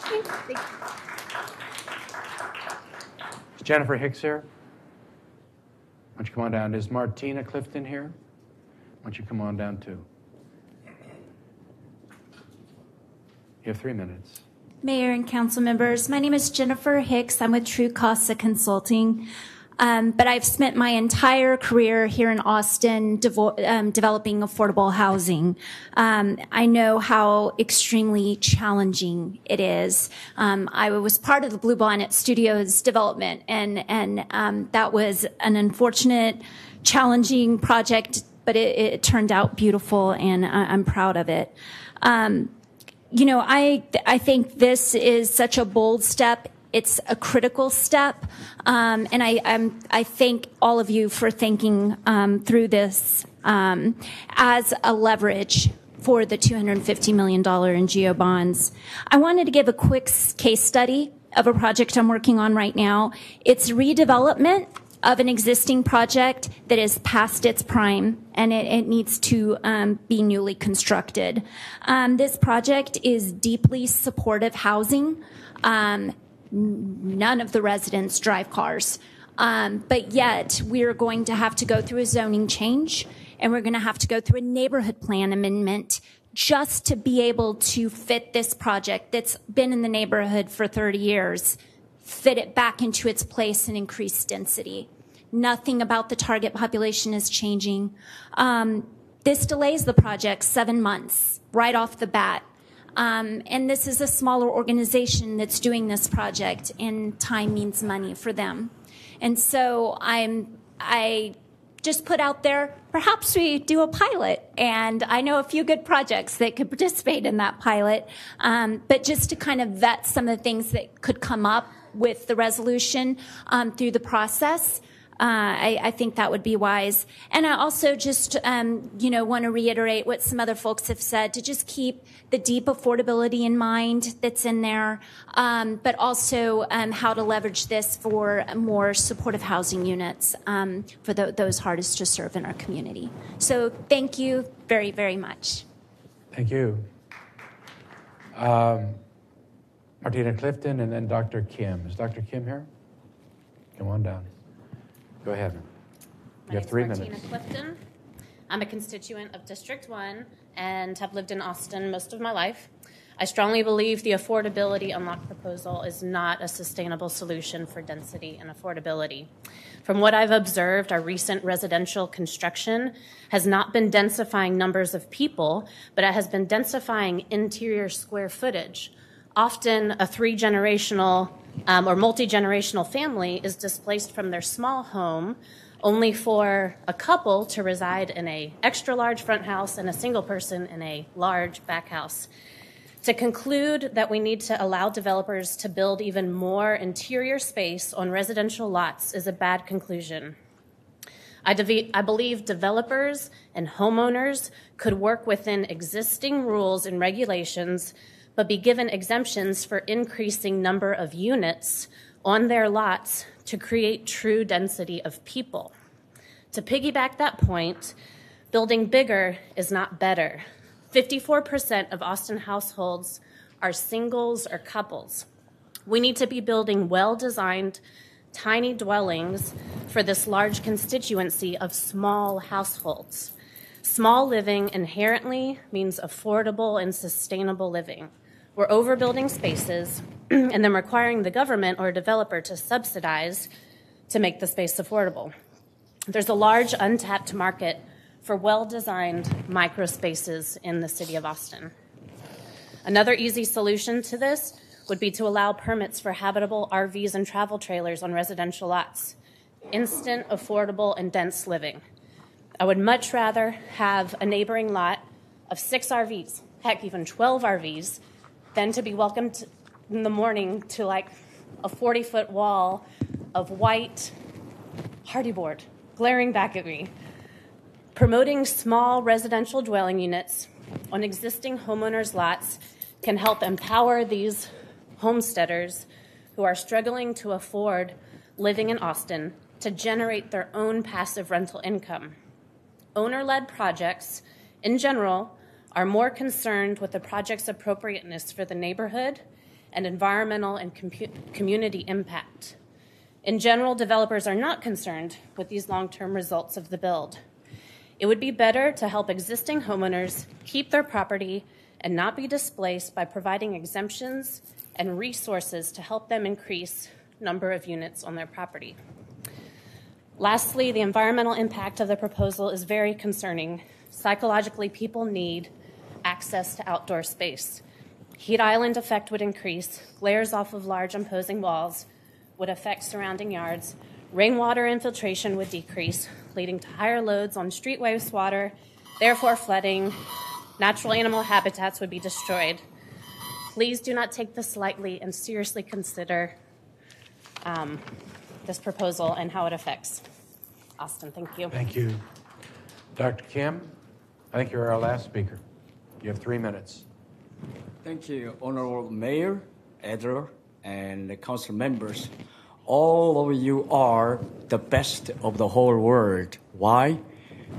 Thank you. Is Jennifer Hicks here? Why don't you come on down? Is Martina Clifton here? Why don't you come on down, too? You have 3 minutes. Mayor and council members, my name is Jennifer Hicks. I'm with True Casa Consulting. But I've spent my entire career here in Austin developing affordable housing. I know how extremely challenging it is. I was part of the Blue Bonnet Studios development, and that was an unfortunate, challenging project, but it turned out beautiful, and I'm proud of it. I think this is such a bold step. It's a critical step, and I thank all of you for thinking through this as a leverage for the $250 million in GEO bonds. I wanted to give a quick case study of a project I'm working on right now. It's redevelopment of an existing project that is past its prime, and it needs to be newly constructed. This project is deeply supportive housing. None of the residents drive cars. But yet we're going to have to go through a zoning change, and we're going to have to go through a neighborhood plan amendment just to be able to fit this project that's been in the neighborhood for 30 years, fit it back into its place and increase density. Nothing about the target population is changing. This delays the project 7 months right off the bat. And this is a smaller organization that's doing this project, and time means money for them. And so I just put out there, perhaps we do a pilot. And I know a few good projects that could participate in that pilot. But just to kind of vet some of the things that could come up with the resolution through the process, I think that would be wise. And I also just, want to reiterate what some other folks have said, to just keep the deep affordability in mind that's in there, but also how to leverage this for more supportive housing units for those hardest to serve in our community. So thank you very, very much. Thank you. Martina Clifton and then Dr. Kim. Is Dr. Kim here? Come on down. Go ahead. You have 3 minutes. Martina Clifton. I'm a constituent of District 1 and have lived in Austin most of my life. I strongly believe the affordability unlock proposal is not a sustainable solution for density and affordability. From what I've observed, our recent residential construction has not been densifying numbers of people, but it has been densifying interior square footage. Often a three-generational or multi-generational family is displaced from their small home only for a couple to reside in an extra large front house and a single person in a large back house. To conclude that we need to allow developers to build even more interior space on residential lots is a bad conclusion. I believe developers and homeowners could work within existing rules and regulations, but be given exemptions for increasing number of units on their lots to create true density of people. To piggyback that point, building bigger is not better. 54% of Austin households are singles or couples. We need to be building well-designed, tiny dwellings for this large constituency of small households. Small living inherently means affordable and sustainable living. We're overbuilding spaces and then requiring the government or a developer to subsidize to make the space affordable. There's a large untapped market for well-designed micro spaces in the city of Austin. Another easy solution to this would be to allow permits for habitable RVs and travel trailers on residential lots. Instant, affordable, and dense living. I would much rather have a neighboring lot of 6 RVs, heck, even 12 RVs, than to be welcomed in the morning to like a 40-foot wall of white hardy board glaring back at me. Promoting small residential dwelling units on existing homeowners' lots can help empower these homesteaders who are struggling to afford living in Austin to generate their own passive rental income. Owner-led projects, in general, are more concerned with the project's appropriateness for the neighborhood and environmental and community impact. In general, developers are not concerned with these long-term results of the build. It would be better to help existing homeowners keep their property and not be displaced by providing exemptions and resources to help them increase number of units on their property. Lastly, the environmental impact of the proposal is very concerning. Psychologically, people need access to outdoor space. Heat island effect would increase, glares off of large imposing walls would affect surrounding yards, rainwater infiltration would decrease, leading to higher loads on street wastewater, therefore flooding, natural animal habitats would be destroyed. Please do not take this lightly and seriously consider this proposal and how it affects Austin. Thank you. Thank you. Dr. Kim, I think you're our last speaker. You have 3 minutes. Thank you, Honorable Mayor, Adler, and the council members. All of you are the best of the whole world. Why?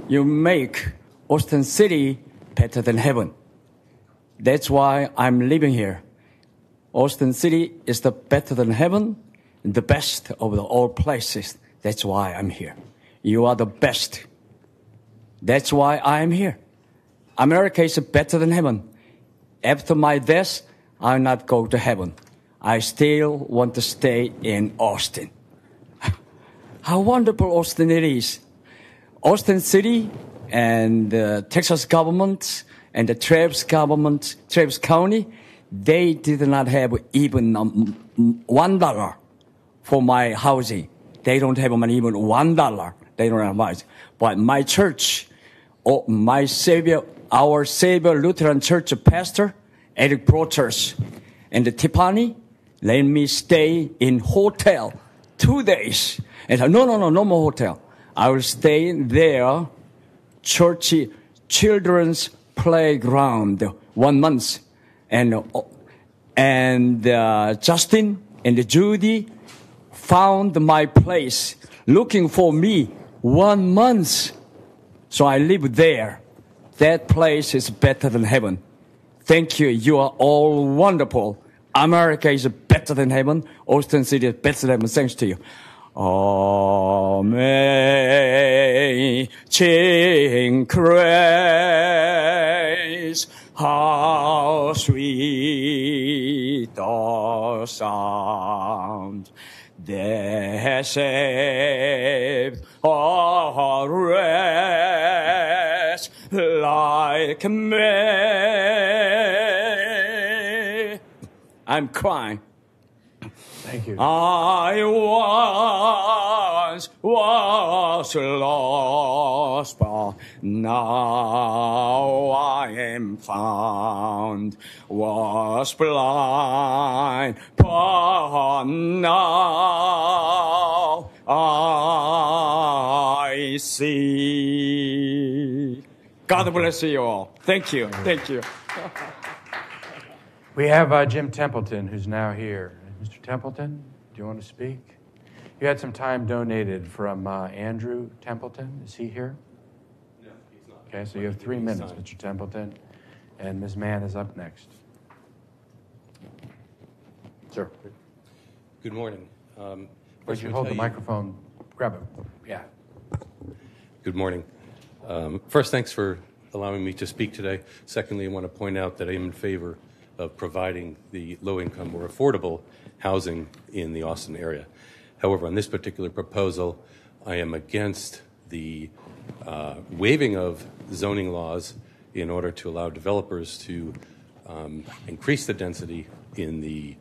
You make Austin City better than heaven. That's why I'm living here. Austin City is the better than heaven, and the best of the all places. That's why I'm here. You are the best. That's why I am here. America is better than heaven. After my death, I'll not go to heaven. I still want to stay in Austin. How wonderful Austin it is. Austin City and the Texas government and the Travis government, Travis County, they did not have even $1 for my housing. They don't have even $1. They don't have much. But my church, my Savior, our Savior Lutheran Church pastor, Eric Broters, and the Tiffany, let me stay in hotel 2 days. And I said, no more hotel. I will stay there, church, children's playground, 1 month. And Justin and Judy found my place, looking for me 1 month. So I live there. That place is better than heaven. Thank you. You are all wonderful. America is better than heaven. Austin City is better than heaven. Thanks to you. Amazing grace, how sweet the sound that saved a wretch like me. I'm crying. Thank you. I once was lost, but now I am found. Was blind, but now I see. God bless you all. Thank you. Thank you. We have Jim Templeton, who's now here. Mr. Templeton, do you want to speak? You had some time donated from Andrew Templeton. Is he here? No, he's not. Okay, so you have 3 minutes, Mr. Templeton. And Ms. Mann is up next. Sir. Good morning. Would you hold the microphone? Grab it. Yeah. Good morning. First, thanks for allowing me to speak today. Secondly, I want to point out that I am in favor of providing the low-income or affordable housing in the Austin area. However, on this particular proposal, I am against the waiving of zoning laws in order to allow developers to increase the density in the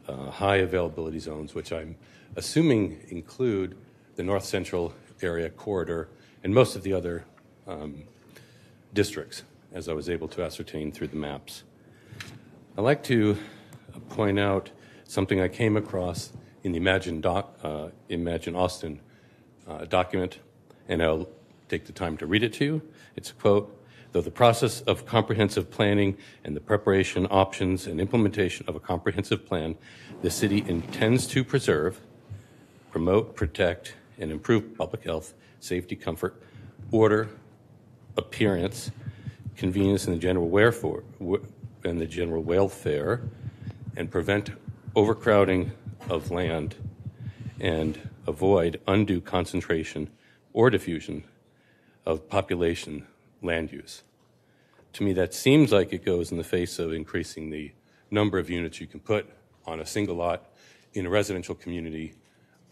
high availability zones, which I'm assuming include the North Central area corridor and most of the other districts, as I was able to ascertain through the maps. I'd like to point out something I came across in the Imagine Austin document, and I'll take the time to read it to you. It's a quote, "Though the process of comprehensive planning and the preparation, options, and implementation of a comprehensive plan, the city intends to preserve, promote, protect, and improve public health, safety, comfort, order, appearance, convenience, and the general welfare, and prevent overcrowding of land and avoid undue concentration or diffusion of population land use." To me, that seems like it goes in the face of increasing the number of units you can put on a single lot in a residential community.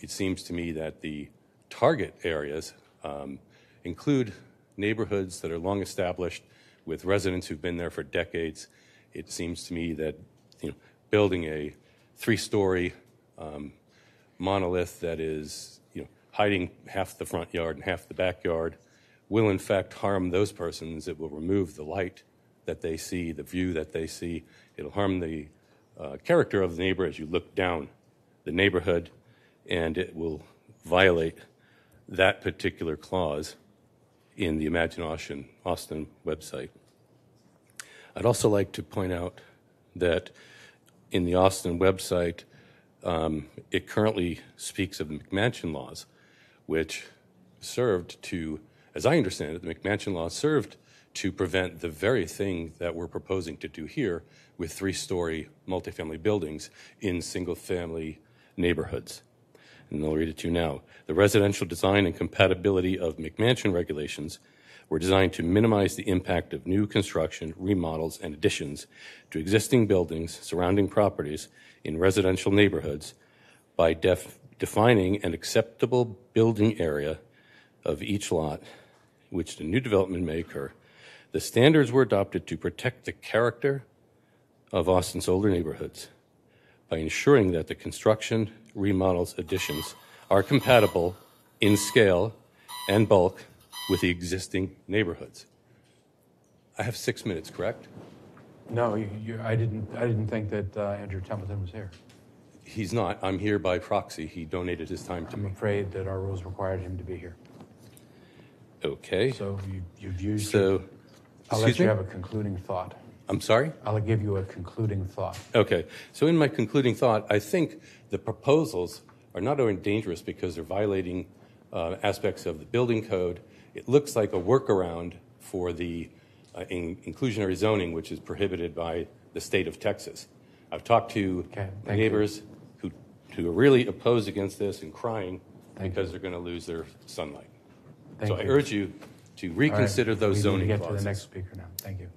It seems to me that the target areas include neighborhoods that are long established with residents who've been there for decades. It seems to me that building a 3-story monolith that is hiding half the front yard and half the backyard will in fact harm those persons. It will remove the light that they see, the view that they see. It'll harm the character of the neighbor as you look down the neighborhood, and it will violate that particular clause in the Imagine Austin website. I'd also like to point out that in the Austin website, it currently speaks of the McMansion laws, which served to, as I understand it, the McMansion laws served to prevent the very thing that we're proposing to do here with 3-story multifamily buildings in single-family neighborhoods. and I'll read it to you now. The residential design and compatibility of McMansion regulations were designed to minimize the impact of new construction, remodels, and additions to existing buildings surrounding properties in residential neighborhoods by defining an acceptable building area of each lot which the new development may occur. The standards were adopted to protect the character of Austin's older neighborhoods by ensuring that the construction, remodels, additions are compatible in scale and bulk with the existing neighborhoods. I have 6 minutes, correct? No, I didn't think that Andrew Templeton was here. He's not. I'm here by proxy. He donated his time to me. I'm afraid that our rules required him to be here. Okay. So you've used. So, I'll let you have a concluding thought. I'm sorry? I'll give you a concluding thought. Okay. So in my concluding thought, I think the proposals are not only dangerous because they're violating aspects of the building code. It looks like a workaround for the inclusionary zoning, which is prohibited by the state of Texas. I've talked to neighbors who are really opposed against this and crying because they're going to lose their sunlight. So I urge you to reconsider those zoning clauses. We need to get to the next speaker now. Thank you.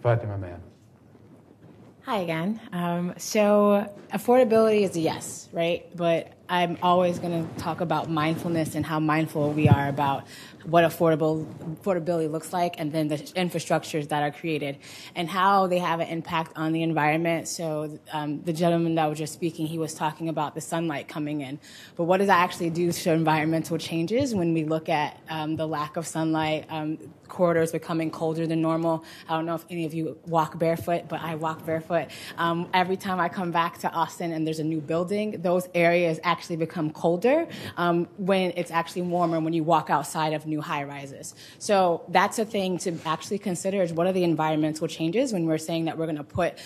Fatima, man. Hi again. So affordability is a yes, right? But I'm always going to talk about mindfulness and how mindful we are about what affordability looks like, and then the infrastructures that are created and how they have an impact on the environment. So the gentleman that was just speaking, he was talking about the sunlight coming in. But what does that actually do to environmental changes when we look at the lack of sunlight, corridors becoming colder than normal? I don't know if any of you walk barefoot, but I walk barefoot. Every time I come back to Austin and there's a new building, those areas actually become colder when it's actually warmer when you walk outside of new high-rises. So that's a thing to actually consider, is what are the environmental changes when we're saying that we're going to put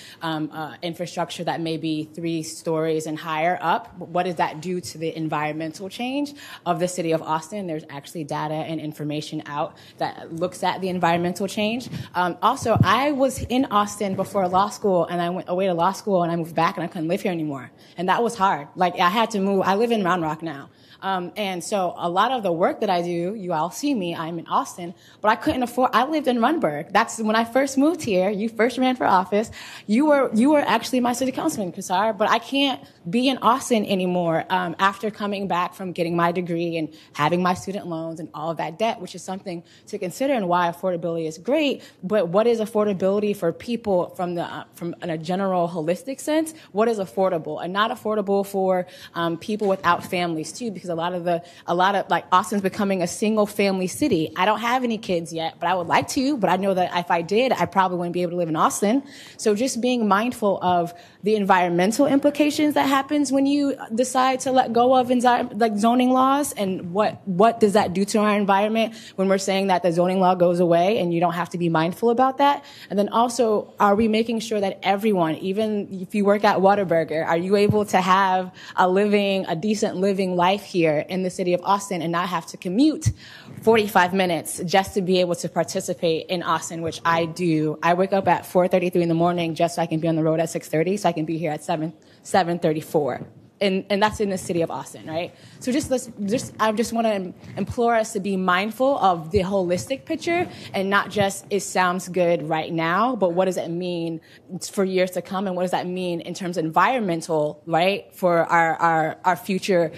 infrastructure that may be 3 stories and higher up. What does that do to the environmental change of the city of Austin? There's actually data and information out that looks at the environmental change. Also, I was in Austin before law school, and I went away to law school, and I moved back, and I couldn't live here anymore. And that was hard. Like, I had to move. I live in Round Rock now. And so a lot of the work that I do, you all see me, I'm in Austin, but I couldn't afford, I lived in Runberg. That's when I first moved here. You first ran for office. You were actually my city councilman, Kassar, but I can't be in Austin anymore after coming back from getting my degree and having my student loans and all of that debt, which is something to consider and why affordability is great. But what is affordability for people from in a general holistic sense? What is affordable? And not affordable for people without families too, because a lot of like Austin's becoming a single family city. I don't have any kids yet, but I would like to, but I know that if I did, I probably wouldn't be able to live in Austin. So just being mindful of the environmental implications that happens when you decide to let go of like zoning laws, and what does that do to our environment when we're saying that the zoning law goes away and you don't have to be mindful about that. And then also, are we making sure that everyone, even if you work at Whataburger, are you able to have a decent living life here in the city of Austin and not have to commute 45 minutes just to be able to participate in Austin, which I do. I wake up at 4:33 in the morning just so I can be on the road at 6:30, so I can be here at 7:34. And that's in the city of Austin, right? So I just want to implore us to be mindful of the holistic picture and not just it sounds good right now, but what does it mean for years to come, and what does that mean in terms of environmental, right, for our future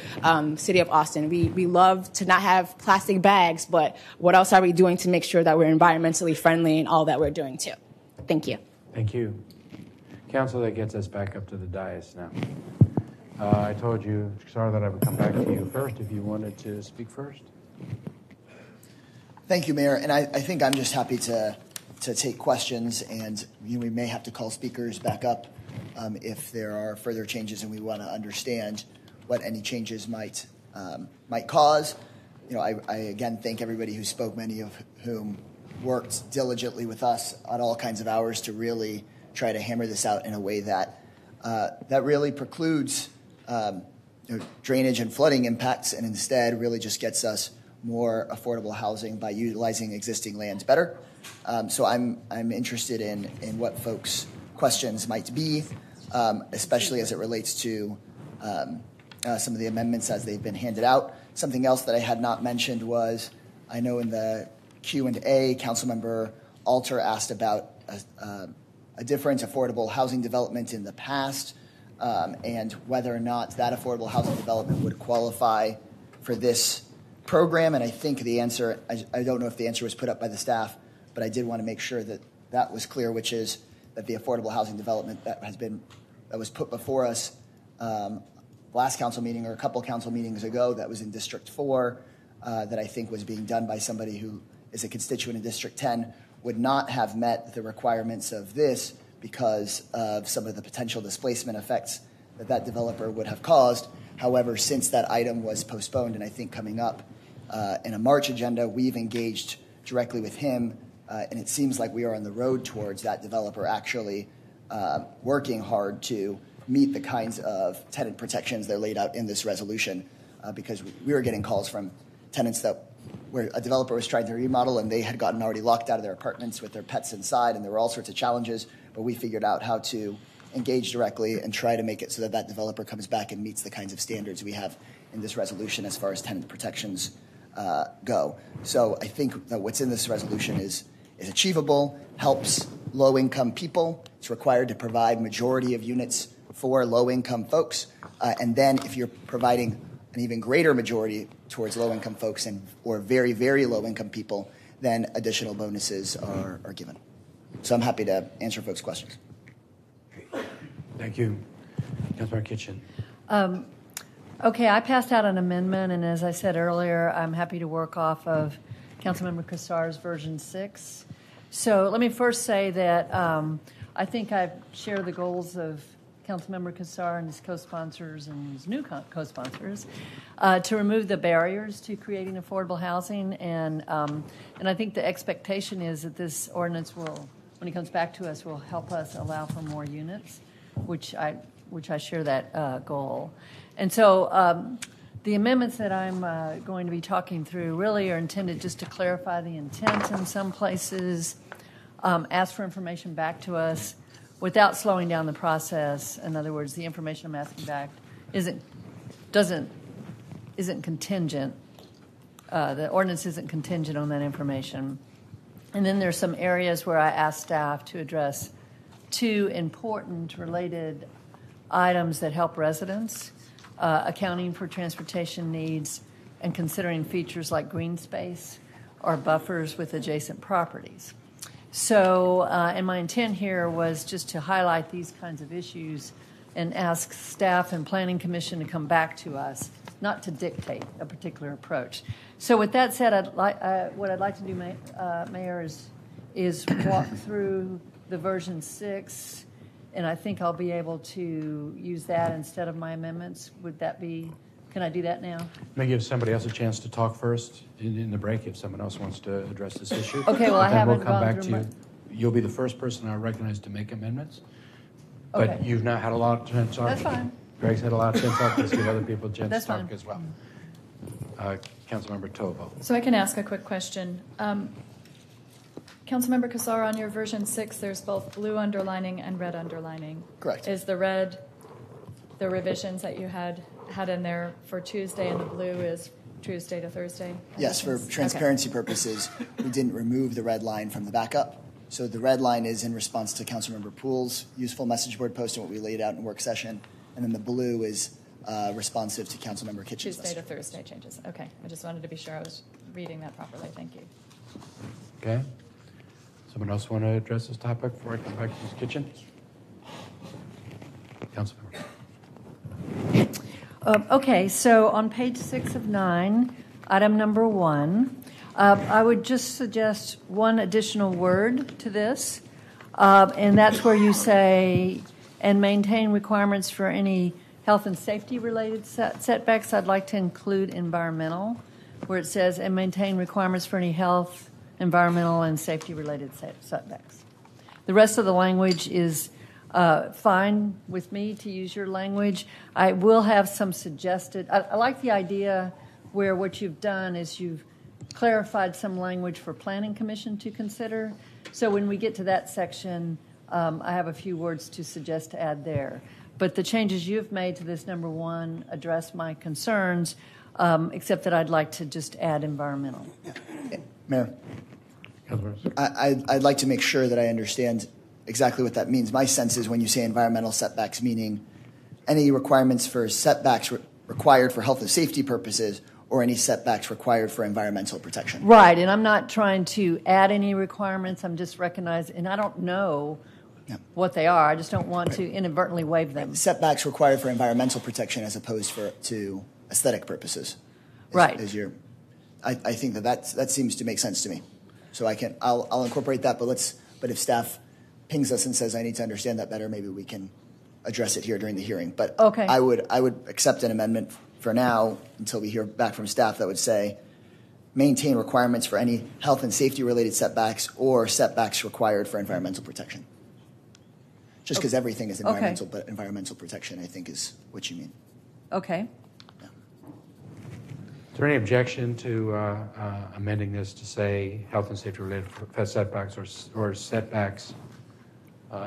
city of Austin? We love to not have plastic bags, but what else are we doing to make sure that we're environmentally friendly in all that we're doing too? Thank you. Thank you. Council, that gets us back up to the dais now. I told you, Sarah, that I would come back to you first if you wanted to speak first. Thank you, Mayor. And I think I'm just happy to take questions, and we may have to call speakers back up if there are further changes and we want to understand what any changes might cause. I again thank everybody who spoke, many of whom worked diligently with us at all kinds of hours to really try to hammer this out in a way that really precludes drainage and flooding impacts, and instead really just gets us more affordable housing by utilizing existing lands better. So I'm interested in what folks' questions might be, especially as it relates to some of the amendments as they've been handed out. Something else that I had not mentioned was, I know in the Q&A, Councilmember Alter asked about a different affordable housing development in the past, and whether or not that affordable housing development would qualify for this program. And I think the answer, I don't know if the answer was put up by the staff, but I did want to make sure that that was clear, which is that the affordable housing development that was put before us last council meeting or a couple council meetings ago, that was in District 4, that I think was being done by somebody who is a constituent in District 10, would not have met the requirements of this because of some of the potential displacement effects that developer would have caused. However, since that item was postponed and I think coming up in a March agenda, we've engaged directly with him, and it seems like we are on the road towards that developer actually working hard to meet the kinds of tenant protections that are laid out in this resolution, because we were getting calls from tenants where a developer was trying to remodel and they had gotten already locked out of their apartments with their pets inside, and there were all sorts of challenges, but we figured out how to engage directly and try to make it so that that developer comes back and meets the kinds of standards we have in this resolution as far as tenant protections go. So I think that what's in this resolution is achievable, helps low-income people. It's required to provide majority of units for low-income folks, and then if you're providing an even greater majority towards low-income folks or very, very low-income people, then additional bonuses are given. So I'm happy to answer folks' questions. Thank you. Councilmember Kitchen. Okay, I passed out an amendment, and as I said earlier, I'm happy to work off of Councilmember Cassar's version 6. So let me first say that I think I share the goals of Councilmember Cassar and his co-sponsors and his new co-sponsors to remove the barriers to creating affordable housing, and I think the expectation is that this ordinance will, when it comes back to us, will help us allow for more units, which I share that goal. And so the amendments that I'm going to be talking through really are intended just to clarify the intent in some places, ask for information back to us without slowing down the process. In other words, the information I'm asking back isn't contingent. The ordinance isn't contingent on that information. And then there's some areas where I asked staff to address two important related items that help residents, accounting for transportation needs and considering features like green space or buffers with adjacent properties. So, and my intent here was just to highlight these kinds of issues and ask staff and Planning Commission to come back to us, not to dictate a particular approach. So with that said, what I'd like to do, Mayor, is walk through the version 6, and I think I'll be able to use that instead of my amendments. Would that be, can I do that now? May give somebody else a chance to talk first in the break if someone else wants to address this issue. Okay, well, I haven't we'll come back to my... you. You'll be the first person I recognize to make amendments. Okay. But you've not had a lot of chance to talk. That's fine. Greg's had a lot of chance to talk. Let's give other people a chance That's to talk fine. as well. Councilmember Tovo. So I can ask a quick question. Councilmember Cassar, on your version 6, there's both blue underlining and red underlining. Correct. Is the red the revisions that you had in there for Tuesday, and the blue is Tuesday to Thursday? Yes, for transparency purposes, we didn't remove the red line from the backup. So the red line is in response to Councilmember Poole's useful message board post and what we laid out in work session. And then the blue is responsive to Councilmember Kitchen's Tuesday to message. Thursday changes. Okay. I just wanted to be sure I was reading that properly. Thank you. Okay. Someone else want to address this topic before I come back to this kitchen? Councilmember. Okay, so on page 6 of 9, item number 1, I would just suggest one additional word to this, and that's where you say, and maintain requirements for any health and safety related setbacks. I'd like to include environmental, where it says, and maintain requirements for any health, environmental, and safety related setbacks. The rest of the language is fine with me to use your language. I will have some suggested, I like the idea where what you've done is you've clarified some language for Planning Commission to consider. So when we get to that section, I have a few words to suggest to add there. But the changes you've made to this number 1 address my concerns, except that I'd like to just add environmental. Mayor, I'd like to make sure that I understand exactly what that means. My sense is when you say environmental setbacks, meaning any requirements for setbacks required for health and safety purposes or any setbacks required for environmental protection. Right, and I'm not trying to add any requirements. I'm just recognizing, and I don't know what they are. I just don't want to inadvertently waive them. Setbacks required for environmental protection as opposed to aesthetic purposes. Right. I think that seems to make sense to me. So I'll incorporate that, but if staff pings us and says I need to understand that better, maybe we can address it here during the hearing. But okay. I would accept an amendment for now until we hear back from staff that would say maintain requirements for any health and safety related setbacks or setbacks required for environmental protection. Just because everything is environmental, but environmental protection, I think, is what you mean. Okay. Is there any objection to amending this to say health and safety related setbacks or setbacks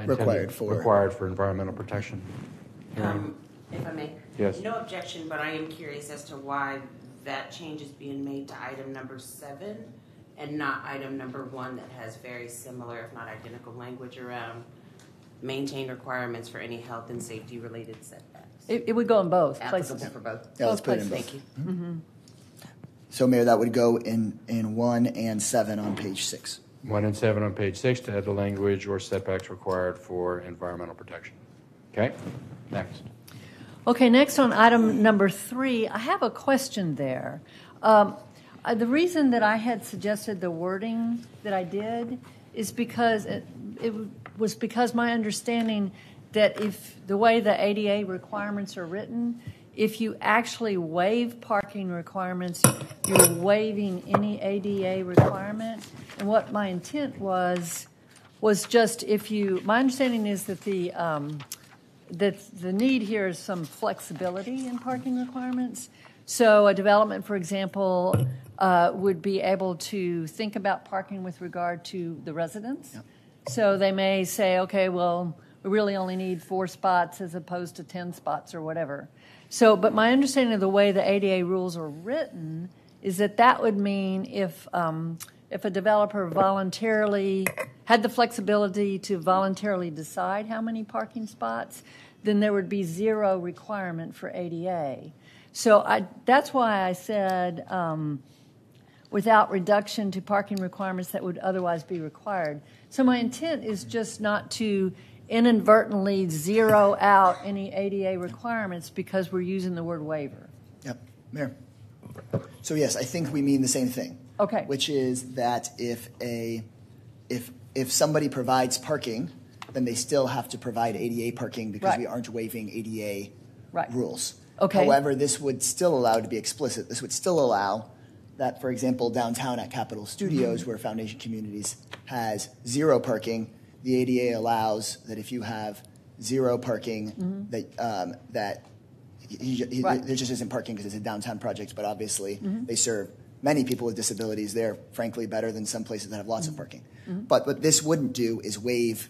required for environmental protection? If I may. Yes. No objection, but I am curious as to why that change is being made to item number 7 and not item number 1 that has very similar, if not identical, language around maintain requirements for any health and safety related setbacks. It would go in both places. Applicable for both. Yeah, let's put it in both. Thank you. Mm-hmm. So, Mayor, that would go in 1 and 7 on page 6. 1 and 7 on page 6 to add the language or setbacks required for environmental protection. Okay, next. Okay, next on item number 3, I have a question there. The reason that I had suggested the wording that I did is because it was because my understanding that if the way the ADA requirements are written, if you actually waive parking requirements, you're waiving any ADA requirement. And what my intent was just if you, my understanding is that the need here is some flexibility in parking requirements. So a development, for example, would be able to think about parking with regard to the residents. Yep. So they may say, okay, well, we really only need 4 spots as opposed to 10 spots or whatever. So, but my understanding of the way the ADA rules are written is that would mean if a developer voluntarily had the flexibility to voluntarily decide how many parking spots, then there would be 0 requirement for ADA. So that's why I said without reduction to parking requirements that would otherwise be required. So my intent is just not to inadvertently zero out any ADA requirements because we're using the word waiver. Yep, Mayor. So yes, I think we mean the same thing. Okay. Which is that if somebody provides parking, then they still have to provide ADA parking because we aren't waiving ADA rules. Okay. However, this would still allow, to be explicit, this would still allow that, for example, downtown at Capitol Studios, where Foundation Communities has 0 parking, the ADA allows that if you have 0 parking, there just isn't parking because it's a downtown project, but obviously they serve many people with disabilities. They're frankly better than some places that have lots of parking. But what this wouldn't do is waive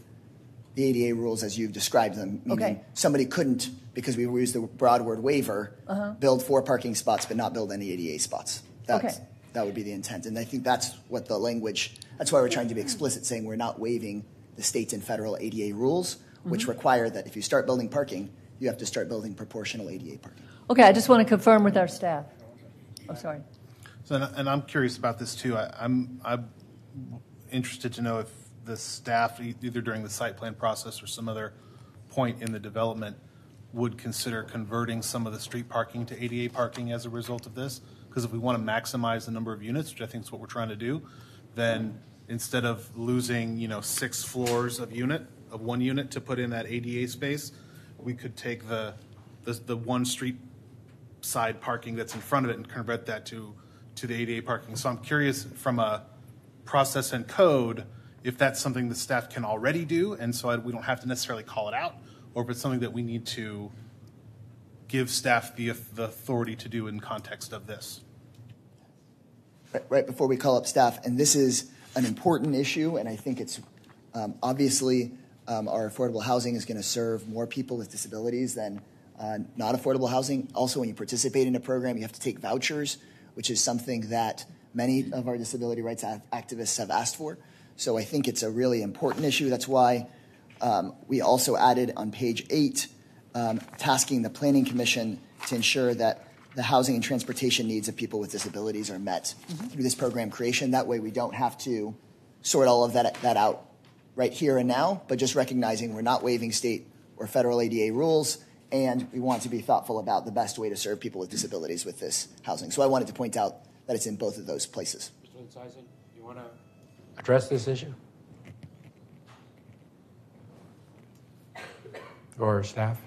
the ADA rules as you've described them, meaning somebody couldn't, because we use the broad word waiver, build 4 parking spots but not build any ADA spots. That would be the intent. And I think that's what the language, that's why we're trying to be explicit, saying we're not waiving the state and federal ADA rules, which require that if you start building parking, you have to start building proportional ADA parking. Okay, I just want to confirm with our staff. Oh, sorry. So, and I'm curious about this too. I'm interested to know if the staff, either during the site plan process or some other point in the development, would consider converting some of the street parking to ADA parking as a result of this. Because if we want to maximize the number of units, which I think is what we're trying to do, then instead of losing 6 floors of one unit to put in that ADA space, we could take the one street side parking that's in front of it and convert that to the ADA parking. So I'm curious from a process and code if that's something the staff can already do, and so we don't have to necessarily call it out, or if it's something that we need to give staff the authority to do in context of this. Right before we call up staff, and this is an important issue, and I think it's obviously our affordable housing is going to serve more people with disabilities than not affordable housing. Also, when you participate in a program, you have to take vouchers, which is something that many of our disability rights activists have asked for. So I think it's a really important issue. That's why we also added on page 8, tasking the Planning Commission to ensure that the housing and transportation needs of people with disabilities are met through this program creation. That way we don't have to sort all of that out right here and now, but just recognizing we're not waiving state or federal ADA rules, and we want to be thoughtful about the best way to serve people with disabilities with this housing. So I wanted to point out that it's in both of those places. Mr. Linsizen, you want to address this issue? Or staff?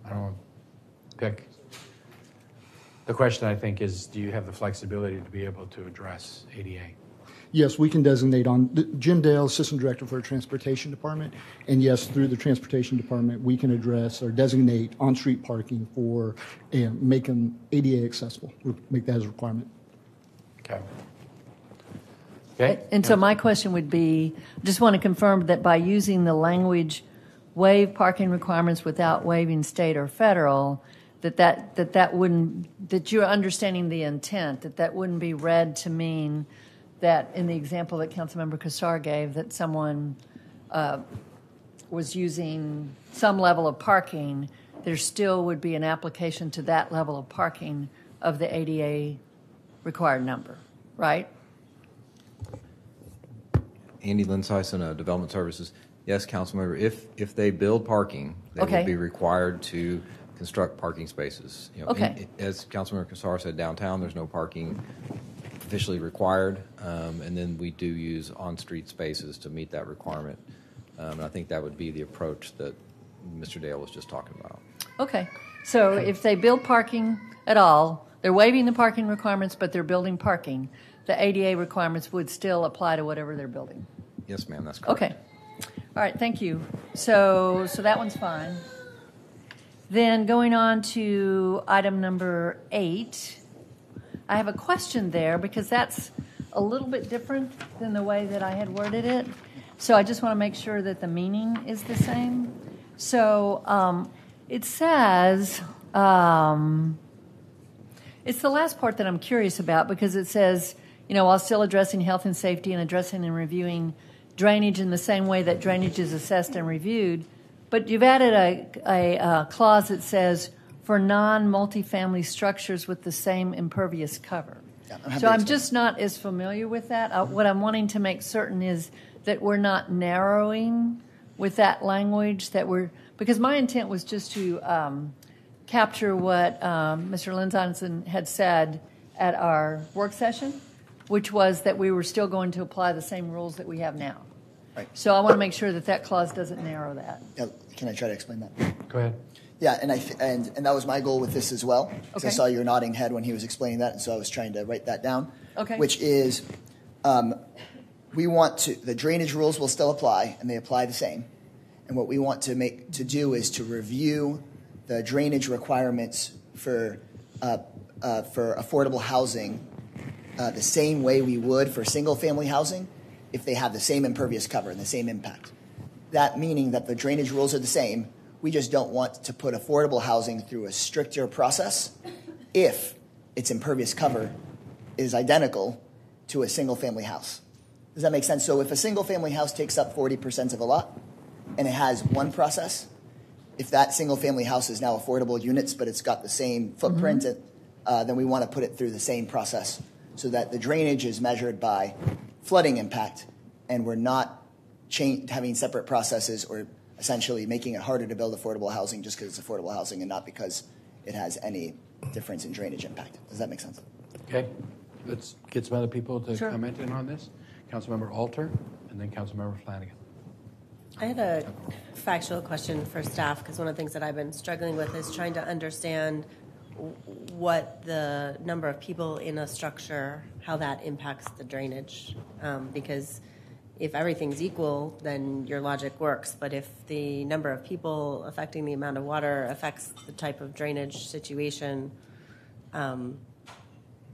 I don't know. Pick. The question, I think, is do you have the flexibility to be able to address ADA? Yes, we can designate on Jim Dale, Assistant Director for the Transportation Department, and yes, through the Transportation Department, we can address or designate on-street parking for and make them ADA accessible. We'll make that as a requirement. Okay. Okay. And so my question would be, just want to confirm that by using the language waive parking requirements without waiving state or federal, that wouldn't, that you're understanding the intent, that wouldn't be read to mean that in the example that Councilmember Kassar gave, that someone was using some level of parking, there still would be an application to that level of parking of the ADA required number, right? Andy Linsizen, Development Services. Yes, Councilmember, if they build parking, they will be required to construct parking spaces. Okay. As Councilmember Kassar said, downtown there's no parking officially required, and then we do use on-street spaces to meet that requirement. And I think that would be the approach that Mr. Dale was just talking about. Okay. So if they build parking at all, they're waiving the parking requirements, but they're building parking, the ADA requirements would still apply to whatever they're building. Yes, ma'am, that's correct. Okay. All right, thank you. So that one's fine. Then going on to item number 8, I have a question there because that's a little bit different than the way that I had worded it. So I just want to make sure that the meaning is the same. So it says, it's the last part that I'm curious about because it says, while still addressing health and safety and addressing and reviewing drainage in the same way that drainage is assessed and reviewed, but you've added a clause that says for non-multifamily structures with the same impervious cover. Yeah, so I'm just not as familiar with that. What I'm wanting to make certain is that we're not narrowing with that language, because my intent was just to capture what Mr. Linsizen had said at our work session, which was that we were still going to apply the same rules that we have now. Right. So I want to make sure that clause doesn't narrow that. Yeah, can I try to explain that? Go ahead. Yeah, and that was my goal with this as well. Okay. I saw your nodding head when he was explaining that, and so I was trying to write that down. Okay. Which is, we want the drainage rules will still apply, and they apply the same. And what we want to do is to review the drainage requirements for affordable housing the same way we would for single-family housing if they have the same impervious cover and the same impact. That meaning that the drainage rules are the same. We just don't want to put affordable housing through a stricter process if its impervious cover is identical to a single-family house. Does that make sense? So if a single-family house takes up 40% of a lot and it has one process, if that single-family house is now affordable units but it's got the same footprint, then we want to put it through the same process so that the drainage is measured by flooding impact and we're not having separate processes or essentially making it harder to build affordable housing just because it's affordable housing and not because it has any difference in drainage impact. Does that make sense? Okay. Let's get some other people to Sure. comment in on this. Councilmember Alter and then Councilmember Flanagan. I have a factual question for staff because one of the things that I've been struggling with is trying to understand what the number of people in a structure, how that impacts the drainage. Because if everything's equal, then your logic works. But if the number of people affecting the amount of water affects the type of drainage situation, then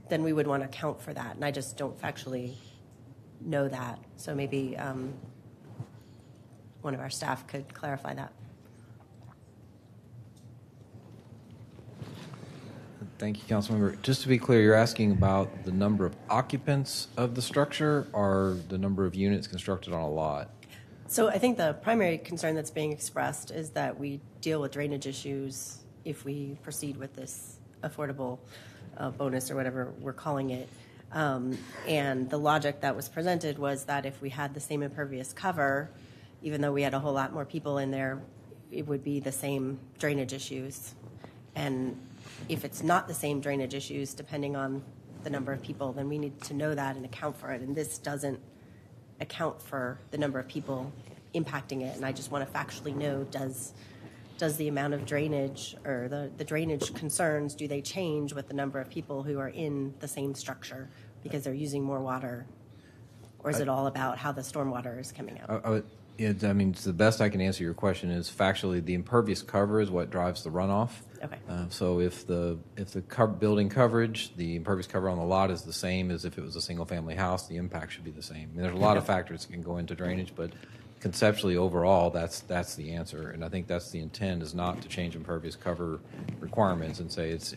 we would want to account for that. And I just don't factually know that. So maybe one of our staff could clarify that. Thank you, Councilmember. Just to be clear, you're asking about the number of occupants of the structure or the number of units constructed on a lot? So I think the primary concern that's being expressed is that we deal with drainage issues if we proceed with this affordable bonus or whatever we're calling it. And the logic that was presented was that if we had the same impervious cover, even though we had a whole lot more people in there, it would be the same drainage issues. And if it's not the same drainage issues, depending on the number of people, then we need to know that and account for it. And this doesn't account for the number of people impacting it. And I just want to factually know, does the amount of drainage or the drainage concerns, do they change with the number of people who are in the same structure because they're using more water? Or is it all about how the stormwater is coming out? I mean, the best I can answer your question is factually the impervious cover is what drives the runoff. Okay. So if the building coverage, the impervious cover on the lot is the same as if it was a single-family house, the impact should be the same. I mean, there's a lot of factors that can go into drainage, but conceptually, overall, that's the answer. And I think that's the intent, is not to change impervious cover requirements and say it's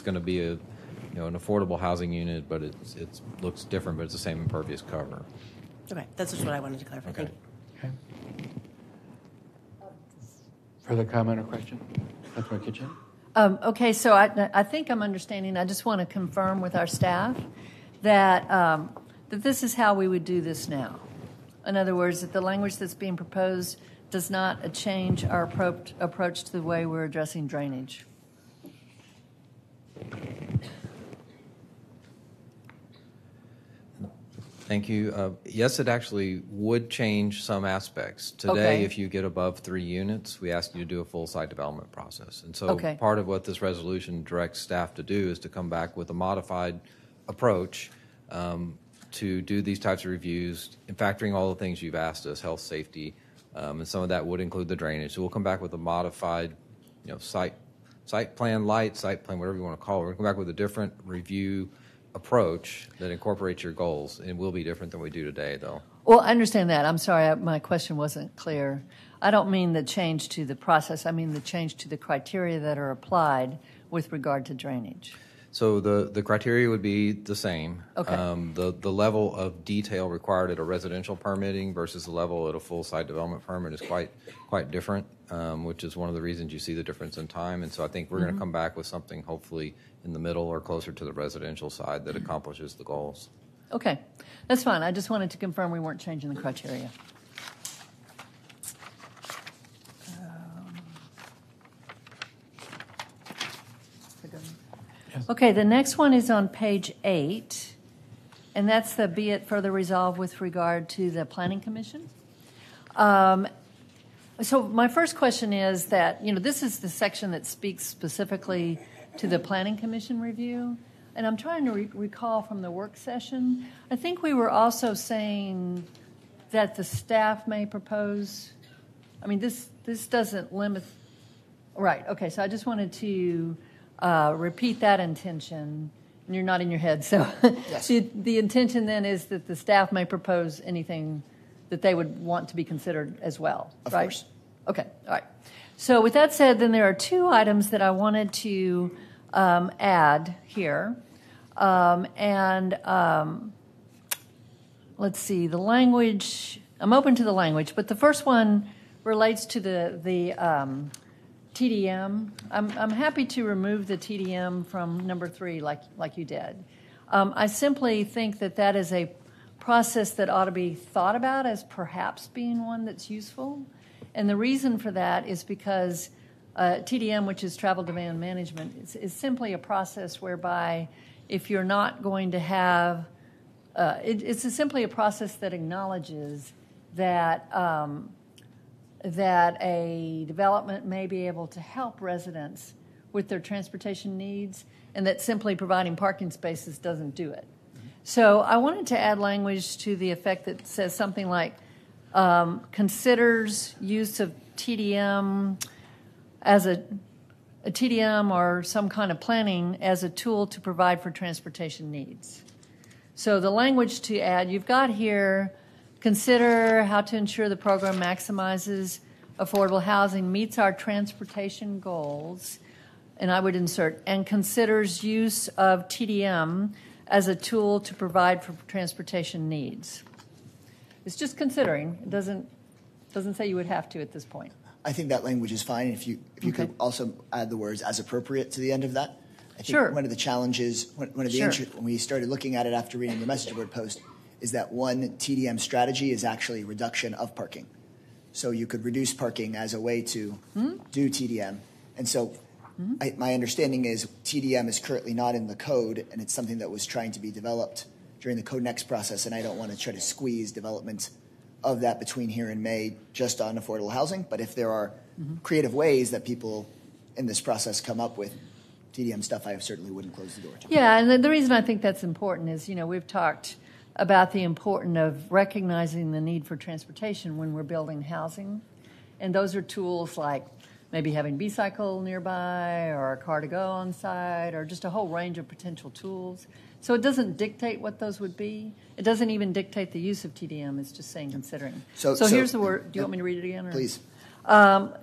going to be an affordable housing unit, but it looks different, but it's the same impervious cover. Okay, that's just what I wanted to clarify. Okay. Thank you. Okay. Further comment or question? Councilmember Kitchen? Okay, so I think I'm understanding. I just want to confirm with our staff that that this is how we would do this now. In other words, that the language that's being proposed does not change our approach to the way we're addressing drainage. Thank you. Yes, it actually would change some aspects. Today, Okay. if you get above 3 units, we ask you to do a full site development process. And so part of what this resolution directs staff to do is to come back with a modified approach to do these types of reviews, and factoring all the things you've asked us, health, safety, and some of that would include the drainage. So we'll come back with a modified, site plan light, site plan, whatever you want to call it. We're going to come back with a different review approach that incorporates your goals. It will be different than we do today, though. Well, I understand that. I'm sorry, my question wasn't clear. I don't mean the change to the process. I mean the change to the criteria that are applied with regard to drainage. So the criteria would be the same. Okay. The level of detail required at a residential permitting versus the level at a full site development permit is quite different, which is one of the reasons you see the difference in time. And so I think we're going to come back with something hopefully in the middle or closer to the residential side that accomplishes the goals. Okay, that's fine. I just wanted to confirm we weren't changing the criteria. Okay, the next one is on page 8, and that's the be it further resolved with regard to the Planning Commission. So my first question is that, this is the section that speaks specifically to the Planning Commission review, and I'm trying to recall from the work session. I think we were also saying that the staff may propose. I mean, this doesn't limit. Right. Okay. So I just wanted to repeat that intention. And you're nodding your head. So Yes. the intention then is that the staff may propose anything that they would want to be considered as well. Of right? course. Okay. All right. So with that said, then there are 2 items that I wanted to add here. Let's see, the language, I'm open to the language, but the first one relates to the TDM. I'm happy to remove the TDM from number 3 like you did. I simply think that is a process that ought to be thought about as perhaps being one that's useful. And the reason for that is because TDM, which is travel demand management, is simply a process whereby if you're not going to have, it's simply a process that acknowledges that that a development may be able to help residents with their transportation needs, and that simply providing parking spaces doesn't do it. So I wanted to add language to the effect that says something like considers use of TDM as a TDM or some kind of planning as a tool to provide for transportation needs. So the language to add, you've got here Consider how to ensure the program maximizes affordable housing, meets our transportation goals, and I would insert, and considers use of TDM as a tool to provide for transportation needs. It's just considering. It doesn't say you would have to at this point. I think that language is fine. If you could also add the words "as appropriate" to the end of that. I think Sure. one of the challenges, one of the when we started looking at it after reading the message board post, is that one TDM strategy is actually reduction of parking. So you could reduce parking as a way to do TDM. And so my understanding is TDM is currently not in the code, and it's something that was trying to be developed during the Code Next process, and I don't want to try to squeeze development of that between here and May just on affordable housing. But if there are creative ways that people in this process come up with TDM stuff, I certainly wouldn't close the door to. Yeah, and the reason I think that's important is, we've talked about the importance of recognizing the need for transportation when we're building housing. And those are tools like maybe having B-cycle nearby or a car to go on site or just a whole range of potential tools. So it doesn't dictate what those would be. It doesn't even dictate the use of TDM. It's just saying considering. So here's the word. Do you want me to read it again? Or? Please.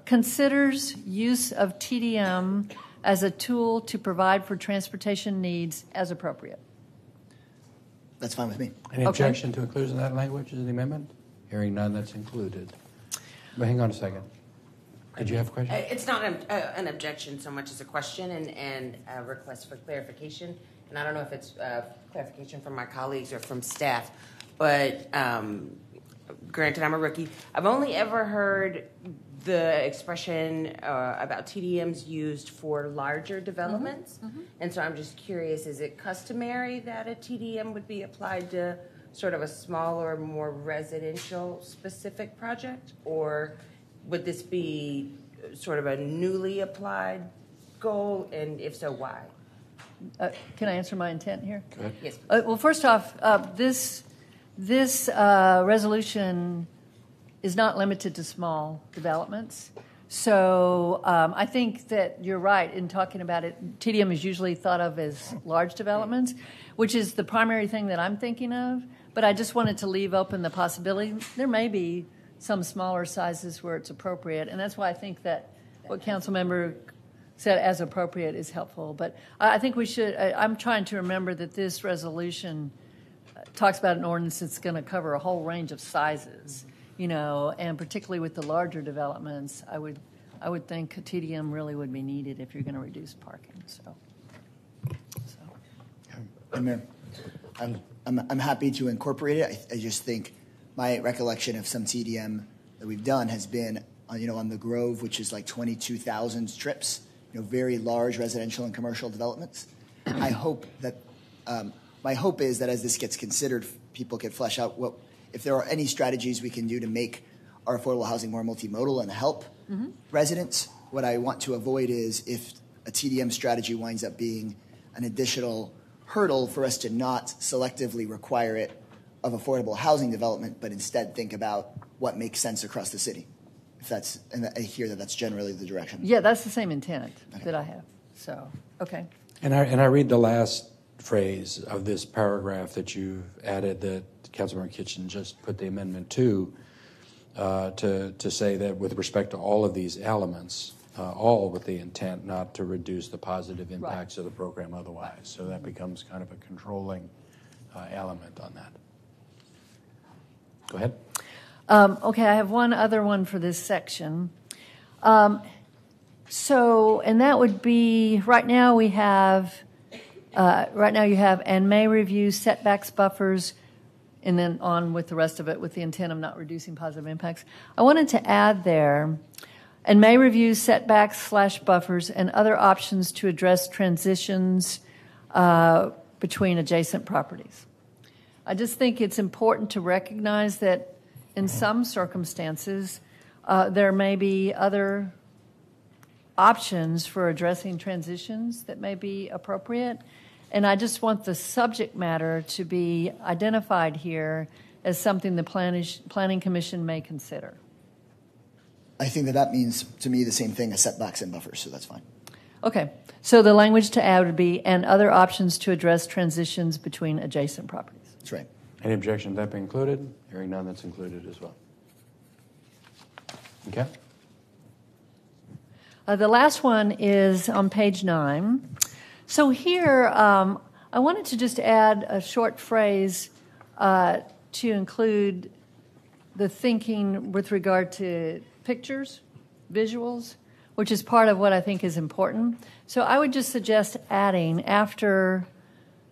Considers use of TDM as a tool to provide for transportation needs as appropriate. That's fine with me. Any objection to inclusion of that language in the amendment? Hearing none, that's included. But hang on a second. Did you have a question? It's not an objection so much as a question and a request for clarification. And I don't know if it's clarification from my colleagues or from staff, but granted, I'm a rookie. I've only ever heard the expression about TDMs used for larger developments. And so I'm just curious, is it customary that a TDM would be applied to sort of a smaller, more residential specific project? Or would this be sort of a newly applied goal? And if so, why? Can I answer my intent here? Go ahead. Yes. Well, first off, this resolution is not limited to small developments. So I think that you're right in talking about it. TDM is usually thought of as large developments, which is the primary thing that I'm thinking of. But I just wanted to leave open the possibility. There may be some smaller sizes where it's appropriate, and that's why I think that what Councilmember said as appropriate is helpful. But I think we should, I'm trying to remember that this resolution talks about an ordinance that's going to cover a whole range of sizes, and particularly with the larger developments, I would think a TDM really would be needed if you're going to reduce parking. Mayor, I'm happy to incorporate it. I just think my recollection of some TDM that we've done has been, on the Grove, which is like 22,000 trips, very large residential and commercial developments. I hope that my hope is that as this gets considered, people can flesh out if there are any strategies we can do to make our affordable housing more multimodal and help residents. What I want to avoid is if a TDM strategy winds up being an additional hurdle for us to not selectively require it of affordable housing development, but instead think about what makes sense across the city. And I hear that that's generally the direction. Yeah, that's the same intent that I have. So, okay. And I read the last phrase of this paragraph that you added that Councilmember Kitchen just put the amendment to say that with respect to all of these elements, all with the intent not to reduce the positive impacts of the program otherwise. So that becomes kind of a controlling element on that. Go ahead. Okay, I have one other one for this section. And that would be, right now you have, and may review setbacks, buffers, and then on with the rest of it with the intent of not reducing positive impacts. I wanted to add there, and may review setbacks / buffers and other options to address transitions between adjacent properties. I just think it's important to recognize that in some circumstances, there may be other options for addressing transitions that may be appropriate. And I just want the subject matter to be identified here as something the Planning Commission may consider. I think that means, to me, the same thing as setbacks and buffers, so that's fine. Okay. So the language to add would be, and other options to address transitions between adjacent properties. That's right. Any objection to that being included? Hearing none, that's included as well. Okay. The last one is on page 9. So here, I wanted to just add a short phrase to include the thinking with regard to pictures, visuals, which is part of what I think is important. So I would just suggest adding after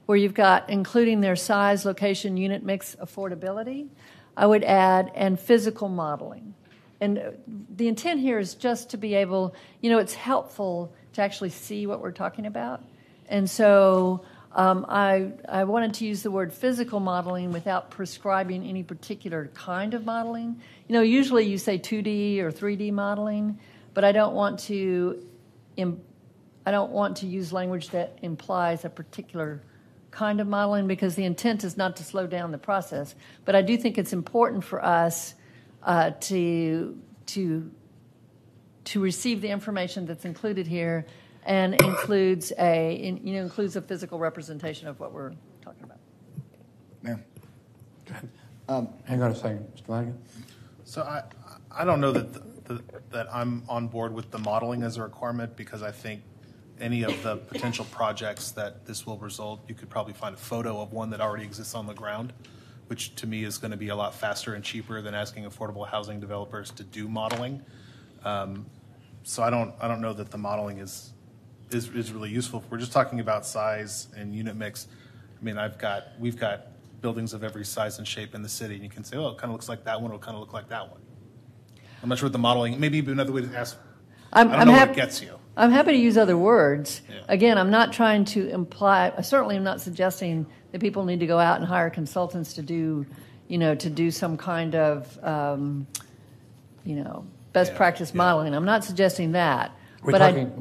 where you've got including their size, location, unit mix, affordability, I would add and physical modeling. And the intent here is just to be able, it's helpful to actually see what we're talking about. And so I wanted to use the word physical modeling without prescribing any particular kind of modeling. Usually you say 2D or 3D modeling, but I don't want to use language that implies a particular kind of modeling because the intent is not to slow down the process. But I do think it's important for us to receive the information that's included here and includes a physical representation of what we're talking about. Mayor. Go ahead. Hang on a second, Mr. Flanagan. So I don't know that I'm on board with the modeling as a requirement because I think any of the potential projects that this will result, you could probably find a photo of one that already exists on the ground, which to me is going to be a lot faster and cheaper than asking affordable housing developers to do modeling. So I don't know that the modeling is really useful. If we're just talking about size and unit mix, I mean, we've got buildings of every size and shape in the city, and you can say, oh, it kind of looks like that one, or it kind of look like that one. I'm not sure what the modeling, maybe another way to ask, I don't know what it gets you. I'm happy to use other words. Yeah. Again, I'm not trying to imply, I certainly am not suggesting that people need to go out and hire consultants to do some kind of, best practice modeling. I'm not suggesting that. Are we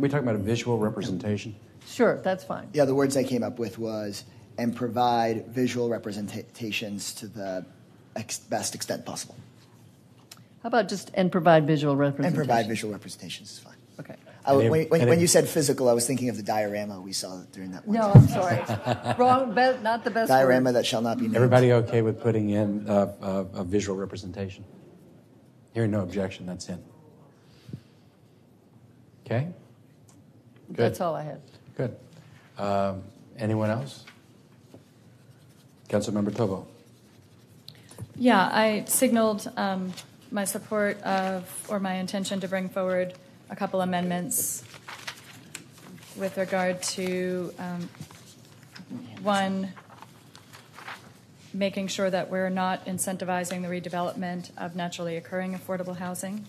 talking about a visual representation? Sure, that's fine. Yeah, the words I came up with was, and provide visual representations to the best extent possible. How about just, and provide visual representations? And provide visual representations is fine. Okay. When you said physical, I was thinking of the diorama we saw during that one. No, I'm sorry. Wrong, not the best diorama word. That shall not be named. Everybody okay with putting in a visual representation? Hearing no objection, that's in. Okay? Good. That's all I had. Good. Anyone else? Councilmember Tobo. Yeah, I signaled my support or my intention to bring forward a couple amendments with regard to one, making sure that we're not incentivizing the redevelopment of naturally occurring affordable housing.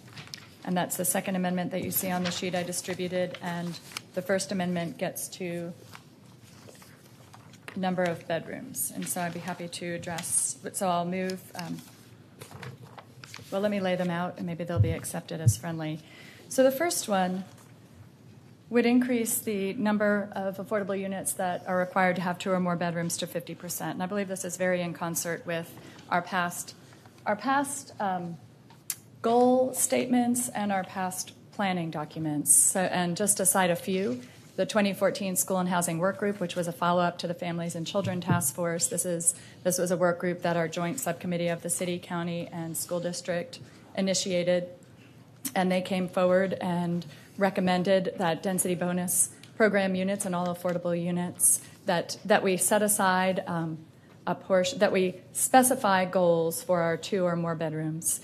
And that's the second amendment that you see on the sheet I distributed. And the first amendment gets to number of bedrooms. And so I'd be happy to address, so I'll move, let me lay them out and maybe they'll be accepted as friendly. So the first one would increase the number of affordable units that are required to have 2 or more bedrooms to 50%. And I believe this is very in concert with our past goal statements and our past planning documents. So, and just to cite a few, the 2014 School and Housing Work Group, which was a follow-up to the Families and Children Task Force. This was a work group that our joint subcommittee of the city, county, and school district initiated. And they came forward and recommended that density bonus program units and all affordable units that we set aside a portion, that we specify goals for our 2 or more bedrooms.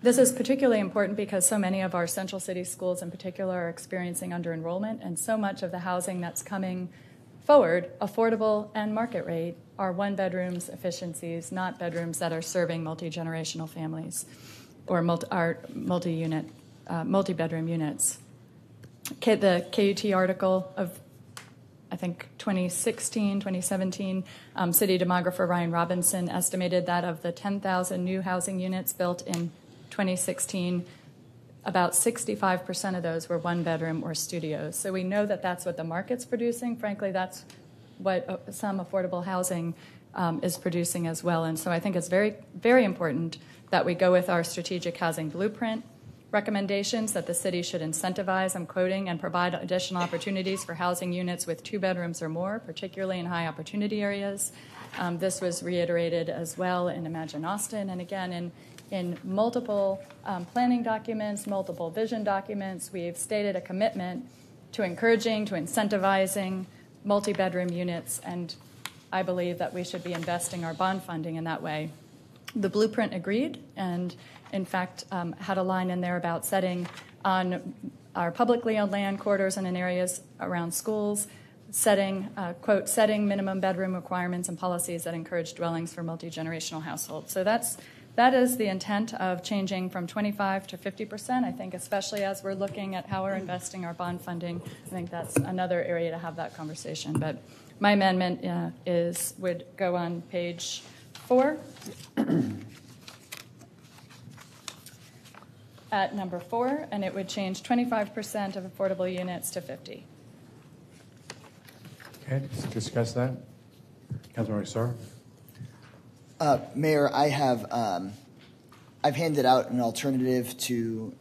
This is particularly important because so many of our central city schools in particular are experiencing under-enrollment, and so much of the housing that's coming forward, affordable and market rate, are one-bedrooms efficiencies, not bedrooms that are serving multi-generational families or multi-bedroom units. The KUT article of, I think, 2016, 2017, city demographer Ryan Robinson estimated that of the 10,000 new housing units built in 2016, about 65% of those were one-bedroom or studios. So we know that that's what the market's producing. Frankly, that's what some affordable housing is producing as well. And so I think it's very, very important that we go with our strategic housing blueprint recommendations that the city should incentivize, I'm quoting, and provide additional opportunities for housing units with 2 bedrooms or more, particularly in high opportunity areas, This was reiterated as well in Imagine Austin, and again in multiple planning documents, multiple vision documents. We've stated a commitment to encouraging, to incentivizing multi-bedroom units, and I believe that we should be investing our bond funding in that way. The blueprint agreed, and in fact had a line in there about setting on our publicly owned land corridors and in areas around schools, setting, quote, setting minimum bedroom requirements and policies that encourage dwellings for multi-generational households. So that is the intent of changing from 25 to 50%. I think especially as we're looking at how we're investing our bond funding, I think that's another area to have that conversation. But my amendment would go on page 4. At number 4, and it would change 25% of affordable units to 50. Okay, let's discuss that. Councilmember Starr. Mayor, I've handed out an alternative to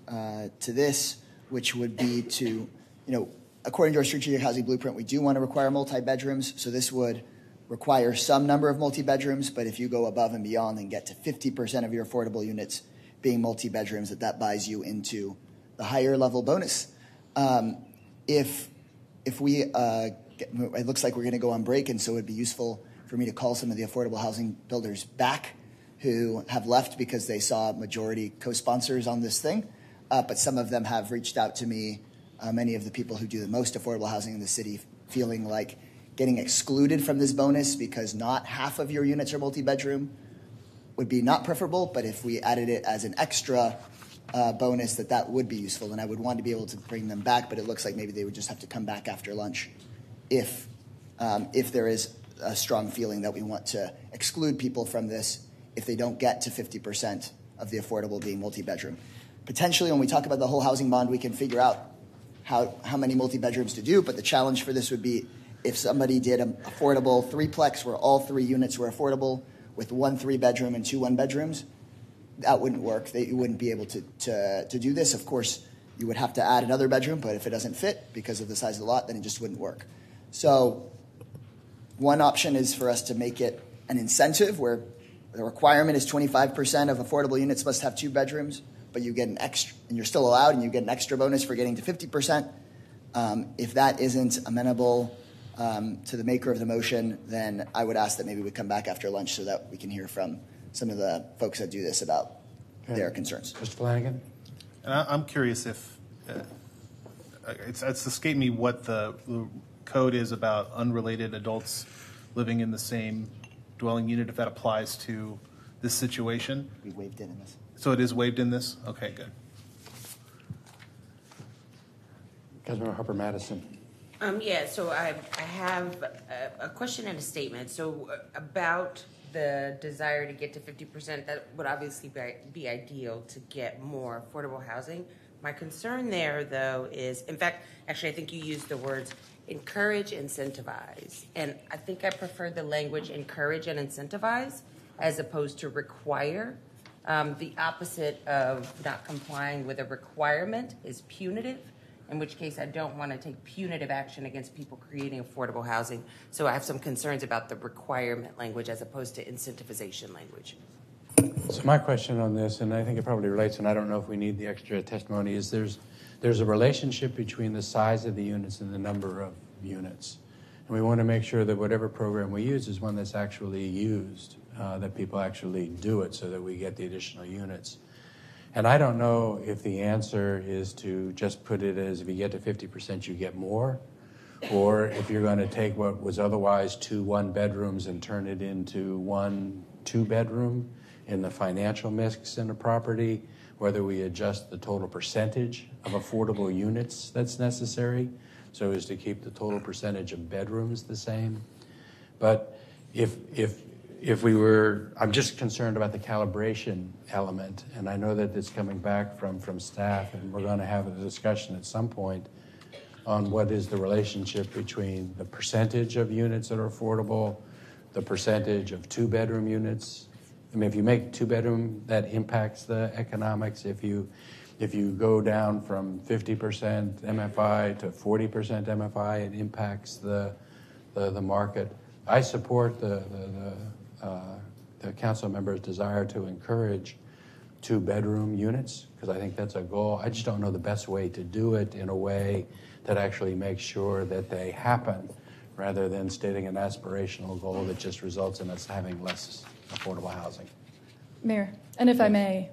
this, which would be to, according to our strategic housing blueprint, we do want to require multi-bedrooms. So this would require some number of multi-bedrooms, but if you go above and beyond and get to 50% of your affordable units being multi-bedrooms, that buys you into the higher level bonus. If we, it looks like we're going to go on break, and so it'd be useful for me to call some of the affordable housing builders back who have left because they saw majority co-sponsors on this thing. But some of them have reached out to me, many of the people who do the most affordable housing in the city, feeling like getting excluded from this bonus because not half of your units are multi-bedroom would be not preferable, but if we added it as an extra bonus, that would be useful, and I would want to be able to bring them back, but it looks like maybe they would just have to come back after lunch if there is a strong feeling that we want to exclude people from this if they don't get to 50% of the affordable being multi-bedroom. Potentially, when we talk about the whole housing bond, we can figure out how many multi-bedrooms to do, but the challenge for this would be if somebody did an affordable threeplex where all 3 units were affordable, with 1 3-bedroom and 2 1-bedrooms, that wouldn't work. You wouldn't be able to do this. Of course, you would have to add another bedroom, but if it doesn't fit because of the size of the lot, then it just wouldn't work. So one option is for us to make it an incentive where the requirement is 25% of affordable units must have 2 bedrooms, but you get an extra, and you're still allowed, and you get an extra bonus for getting to 50%. If that isn't amenable to the maker of the motion, then I would ask that maybe we come back after lunch so that we can hear from some of the folks that do this about their concerns. Mr. Flanagan? And I'm curious if it's escaped me what the code is about unrelated adults living in the same dwelling unit, if that applies to this situation. We waived it in this. So it is waived in this? Okay, good. Councilmember Harper-Madison. Yeah, so I have a question and a statement. So about the desire to get to 50%, that would obviously be ideal to get more affordable housing. My concern there, though, is, in fact, actually, I think you used the words encourage, incentivize. And I think I prefer the language encourage and incentivize as opposed to require. The opposite of not complying with a requirement is punitive, in which case I don't want to take punitive action against people creating affordable housing. So I have some concerns about the requirement language as opposed to incentivization language. So my question on this, and I think it probably relates, and I don't know if we need the extra testimony, is there's a relationship between the size of the units and the number of units. And we want to make sure that whatever program we use is one that's actually used, that people actually do it so that we get the additional units. And I don't know if the answer is to just put it as if you get to 50%, you get more, or if you're going to take what was otherwise 2 1-bedrooms and turn it into 1 2-bedroom in the financial mix in a property, whether we adjust the total percentage of affordable units that's necessary so as to keep the total percentage of bedrooms the same. But if we were, I'm just concerned about the calibration element, and I know that it's coming back from staff, and we're going to have a discussion at some point on what is the relationship between the percentage of units that are affordable, the percentage of 2-bedroom units. I mean, if you make 2-bedroom, that impacts the economics. If you go down from 50% MFI to 40% MFI, it impacts the market. I support the council member's desire to encourage 2-bedroom units, because I think that's a goal. I just don't know the best way to do it in a way that actually makes sure that they happen, rather than stating an aspirational goal that just results in us having less affordable housing. Mayor, and if I may,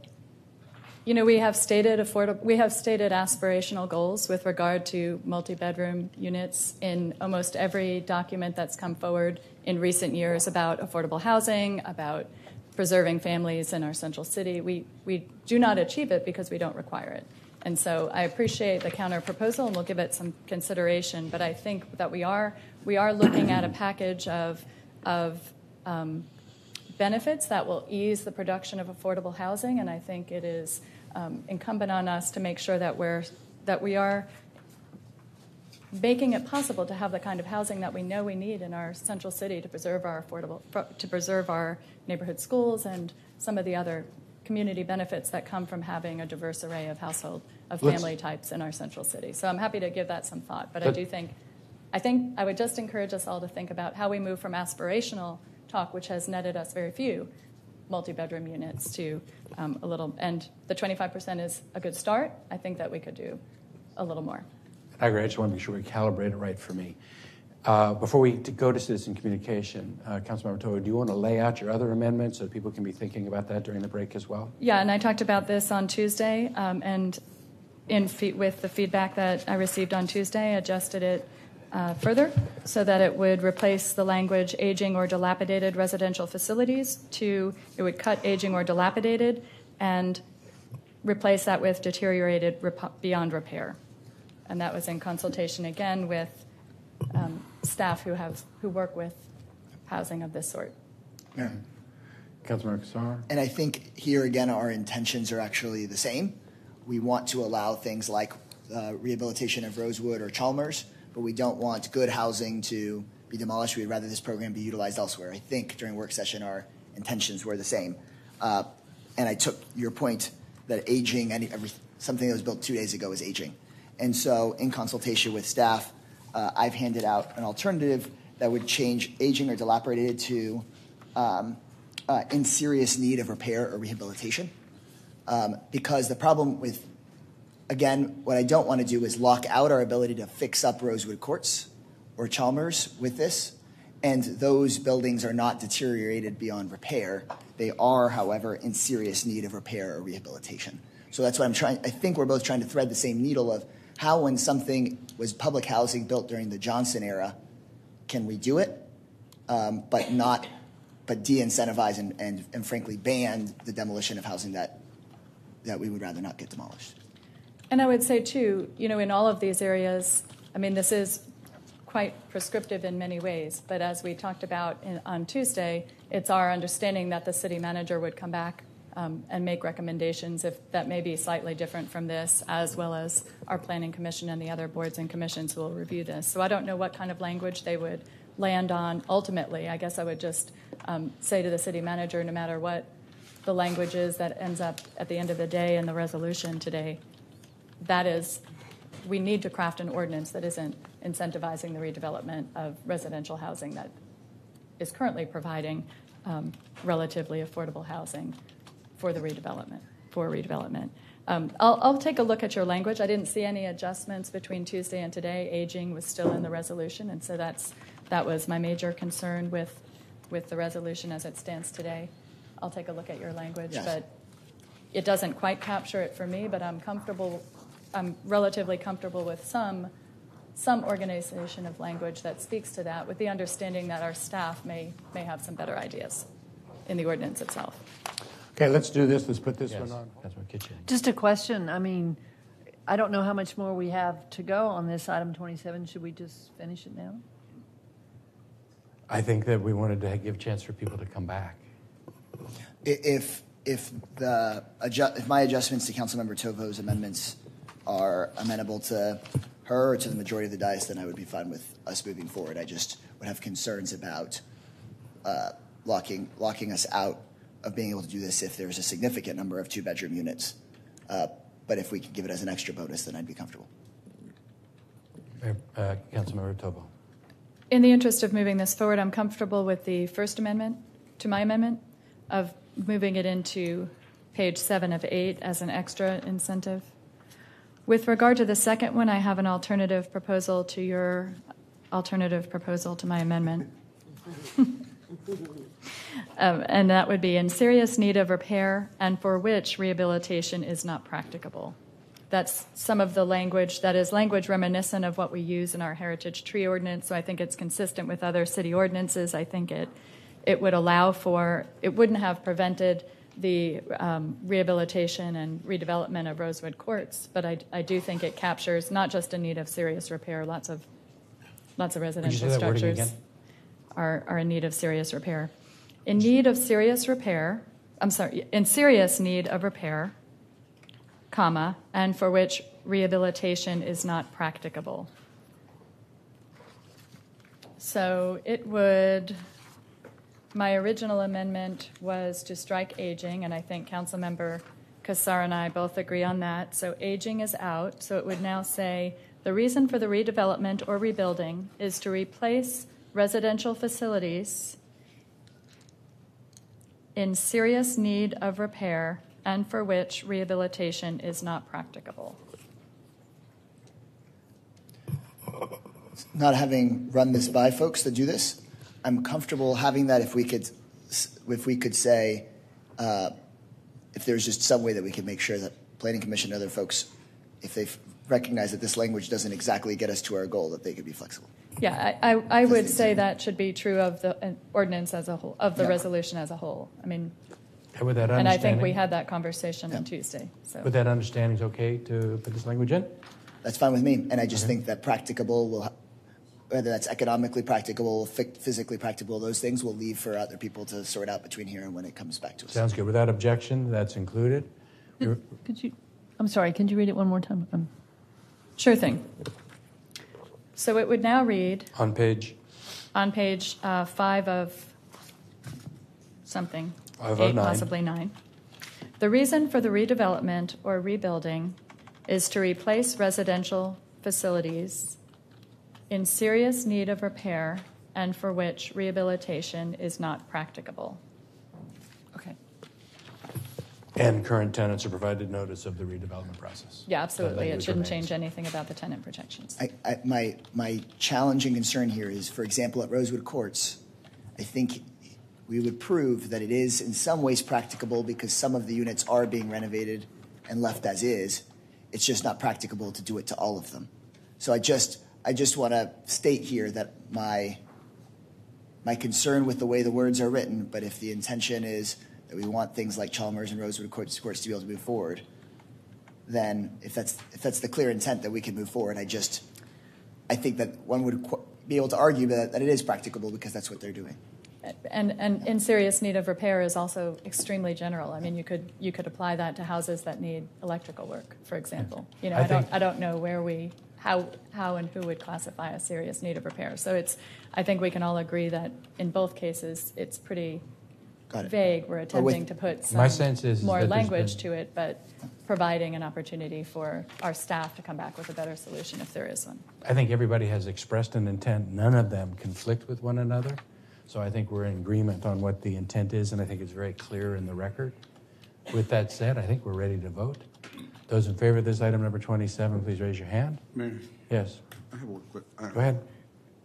we have stated aspirational goals with regard to multi-bedroom units in almost every document that's come forward in recent years about affordable housing, about preserving families in our central city. We do not achieve it because we don't require it. And so I appreciate the counter proposal, and we'll give it some consideration. But I think that we are looking at a package of benefits that will ease the production of affordable housing, and I think it is incumbent on us to make sure that we are making it possible to have the kind of housing that we know we need in our central city to preserve our neighborhood schools and some of the other community benefits that come from having a diverse array of family types in our central city. So I'm happy to give that some thought, but I think I would just encourage us all to think about how we move from aspirational talk, which has netted us very few multi-bedroom units, to a little, and the 25% is a good start. I think that we could do a little more. I agree. I just want to make sure we calibrate it right for me. Before we go to citizen communication, Councilmember Tovo, do you want to lay out your other amendments so people can be thinking about that during the break as well? Yeah, and I talked about this on Tuesday, and with the feedback that I received on Tuesday, adjusted it further so that it would replace the language aging or dilapidated residential facilities it would cut aging or dilapidated and replace that with deteriorated beyond repair. And that was in consultation again with staff who work with housing of this sort. Yeah. Councilmember Kassar. And I think here again our intentions are actually the same. We want to allow things like rehabilitation of Rosewood or Chalmers, but we don't want good housing to be demolished. We'd rather this program be utilized elsewhere. I think during work session our intentions were the same. And I took your point that aging, something that was built 2 days ago is aging. And so in consultation with staff, I've handed out an alternative that would change aging or dilapidated to in serious need of repair or rehabilitation. Because the problem with, again, what I don't want to do is lock out our ability to fix up Rosewood Courts or Chalmers with this. And those buildings are not deteriorated beyond repair. They are, however, in serious need of repair or rehabilitation. So that's what I think we're both trying to thread the same needle of how, when something was public housing built during the Johnson era, can we do it, but de-incentivize and frankly ban the demolition of housing that we would rather not get demolished. And I would say too, in all of these areas, this is quite prescriptive in many ways, but as we talked about on Tuesday, it's our understanding that the city manager would come back and make recommendations that may be slightly different from this, as well as our planning commission and the other boards and commissions who will review this. So I don't know what kind of language they would land on ultimately. I guess I would just say to the city manager, no matter what the language is that ends up at the end of the day in the resolution today, we need to craft an ordinance that isn't incentivizing the redevelopment of residential housing that is currently providing relatively affordable housing for redevelopment. I'll take a look at your language. I didn't see any adjustments between Tuesday and today. Aging was still in the resolution, and so that was my major concern with the resolution as it stands today. I'll take a look at your language, yes. But it doesn't quite capture it for me, but I'm relatively comfortable with some organization of language that speaks to that, with the understanding that our staff may have some better ideas in the ordinance itself. Okay, let's do this. Let's put this one on. Just a question. I don't know how much more we have to go on this item 27. Should we just finish it now? I think that we wanted to give a chance for people to come back. If my adjustments to Councilmember Tovo's amendments are amenable to her or to the majority of the dais, then I would be fine with us moving forward. I just would have concerns about locking us out of being able to do this if there's a significant number of 2-bedroom units. But if we could give it as an extra bonus, then I'd be comfortable. Councilmember Tovo. In the interest of moving this forward, I'm comfortable with the first amendment to my amendment of moving it into page 7 of 8 as an extra incentive. With regard to the second one, I have an alternative proposal to your alternative proposal to my amendment. And that would be in serious need of repair and for which rehabilitation is not practicable. That's some of the language that is language reminiscent of what we use in our heritage tree ordinance, so I think it's consistent with other city ordinances. I think it would allow for, it wouldn't have prevented the rehabilitation and redevelopment of Rosewood Courts, but I do think it captures not just a need of serious repair, lots of residential structures are in need of serious repair. In need of serious repair, in serious need of repair, comma, and for which rehabilitation is not practicable. So it would, my original amendment was to strike aging, and I think Councilmember Kassar and I both agree on that. So aging is out, so it would now say, the reason for the redevelopment or rebuilding is to replace residential facilities in serious need of repair and for which rehabilitation is not practicable. Not having run this by folks that do this, I'm comfortable having that if we could say, if there's just some way that we could make sure that Planning Commission and other folks, if they recognize that this language doesn't exactly get us to our goal, that they could be flexible. Yeah, I would say that should be true of the ordinance as a whole, of the resolution as a whole. I mean, and I think we had that conversation on Tuesday. So. With that understanding, it's okay to put this language in? That's fine with me. And I just think that practicable will, whether that's economically practicable, physically practicable, those things we'll leave for other people to sort out between here and when it comes back to us. Sounds good. Without objection, that's included. Could you, I'm sorry, could you read it one more time? Sure thing. So it would now read on page 5 of something, 5 8, of 9. possibly 9. The reason for the redevelopment or rebuilding is to replace residential facilities in serious need of repair and for which rehabilitation is not practicable. Okay. And current tenants are provided notice of the redevelopment process. Yeah, absolutely. It shouldn't change anything about the tenant protections. My challenging concern here is, for example, at Rosewood Courts, I think we would prove that it is in some ways practicable because some of the units are being renovated and left as is. It's just not practicable to do it to all of them. So I just want to state here that my concern with the way the words are written, but if the intention is that we want things like Chalmers and Rosewood Courts to be able to move forward, then if that's the clear intent that we can move forward, I think that one would be able to argue that it is practicable because that's what they're doing. And in serious need of repair is also extremely general. I mean, you could apply that to houses that need electrical work, for example. You know, I don't know where how and who would classify a serious need of repair. So I think we can all agree that in both cases it's pretty vague. We're attempting to put some more language to it, but providing an opportunity for our staff to come back with a better solution if there is one. I think everybody has expressed an intent. None of them conflict with one another. So I think we're in agreement on what the intent is, and I think it's very clear in the record. With that said, I think we're ready to vote. Those in favor of this item number 27, please raise your hand. Mayor? Yes. I have one quick. Go ahead.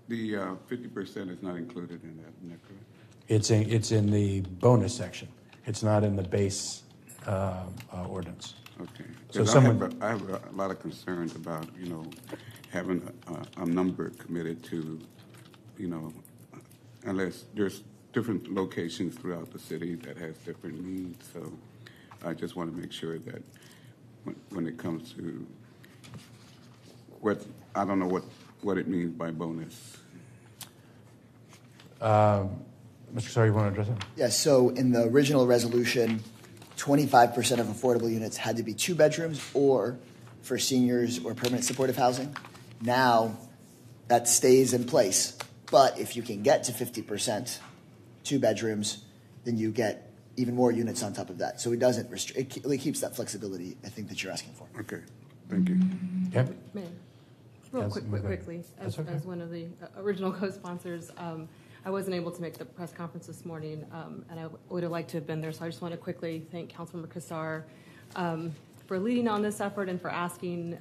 The 50% is not included in that, isn't that correct? It's in the bonus section. It's not in the base ordinance. Okay. So I have a lot of concerns about, having a number committed to, unless there's different locations throughout the city that has different needs. So I just want to make sure that when it comes to I don't know what it means by bonus. Mr. Sorry, you want to address it? Yes, so in the original resolution, 25% of affordable units had to be 2 bedrooms or for seniors or permanent supportive housing. Now that stays in place. But if you can get to 50%, 2 bedrooms, then you get even more units on top of that. So it doesn't restrict, it keeps that flexibility, I think, that you're asking for. Okay, thank you. Okay. Real Councilman quickly, That's okay. as one of the original co-sponsors, I wasn't able to make the press conference this morning, and I would have liked to have been there. So I just want to quickly thank Councilmember Kassar for leading on this effort and for asking,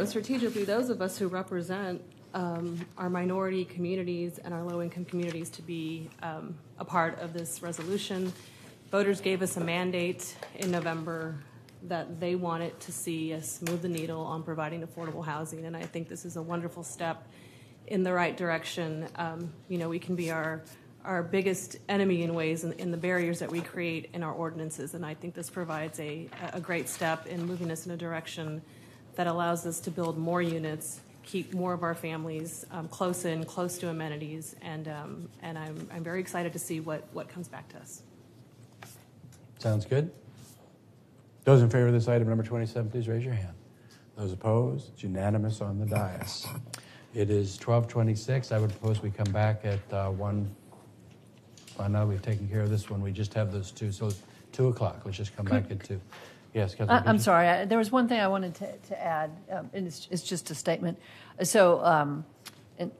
strategically, those of us who represent our minority communities and our low-income communities to be a part of this resolution. Voters gave us a mandate in November that they wanted to see us move the needle on providing affordable housing, and I think this is a wonderful step in the right direction. We can be our biggest enemy in ways in the barriers that we create in our ordinances, and I think this provides a great step in moving us in a direction that allows us to build more units, keep more of our families close to amenities, and I'm very excited to see what comes back to us. Sounds good. Those in favor of this item, number 27, please raise your hand. Those opposed, it's unanimous on the dais. It is 12:26. I would propose we come back at 1. Well, now we've taken care of this one. We just have those two. So 2 o'clock. Let's just come back at 2. Yes, Councilman. I'm sorry. There was one thing I wanted to add, and it's just a statement. So, and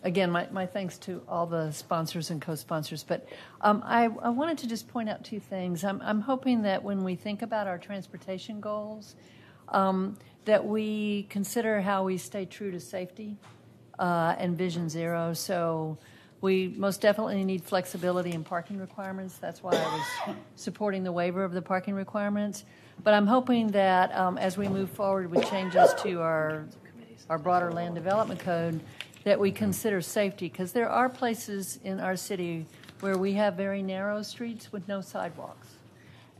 again, my thanks to all the sponsors and co-sponsors. But I wanted to just point out 2 things. I'm hoping that when we think about our transportation goals, that we consider how we stay true to safety and Vision Zero. So we most definitely need flexibility in parking requirements. That's why I was supporting the waiver of the parking requirements. But I'm hoping that as we move forward with changes to our broader land development code, that we consider safety, because there are places in our city where we have very narrow streets with no sidewalks.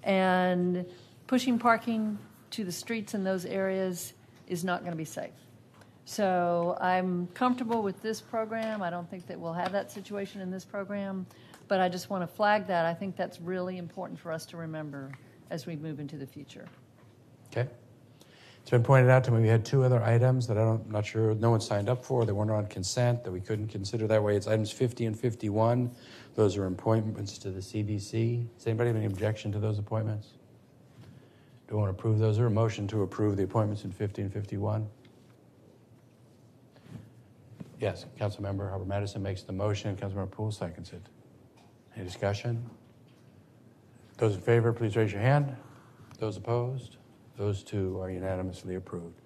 And pushing parking to the streets in those areas is not going to be safe. So I'm comfortable with this program. I don't think that we'll have that situation in this program, but I just want to flag that. I think that's really important for us to remember as we move into the future. Okay. It's been pointed out to me we had 2 other items that I'm not sure no one signed up for. They weren't on consent, that we couldn't consider that way. It's items 50 and 51. Those are appointments to the CDC. Does anybody have any objection to those appointments? Do we want to approve those? Is there a motion to approve the appointments in 50 and 51? Yes, Councilmember Hubbard Madison makes the motion. Councilmember Poole seconds it. Any discussion? Those in favor, please raise your hand. Those opposed? Those 2 are unanimously approved.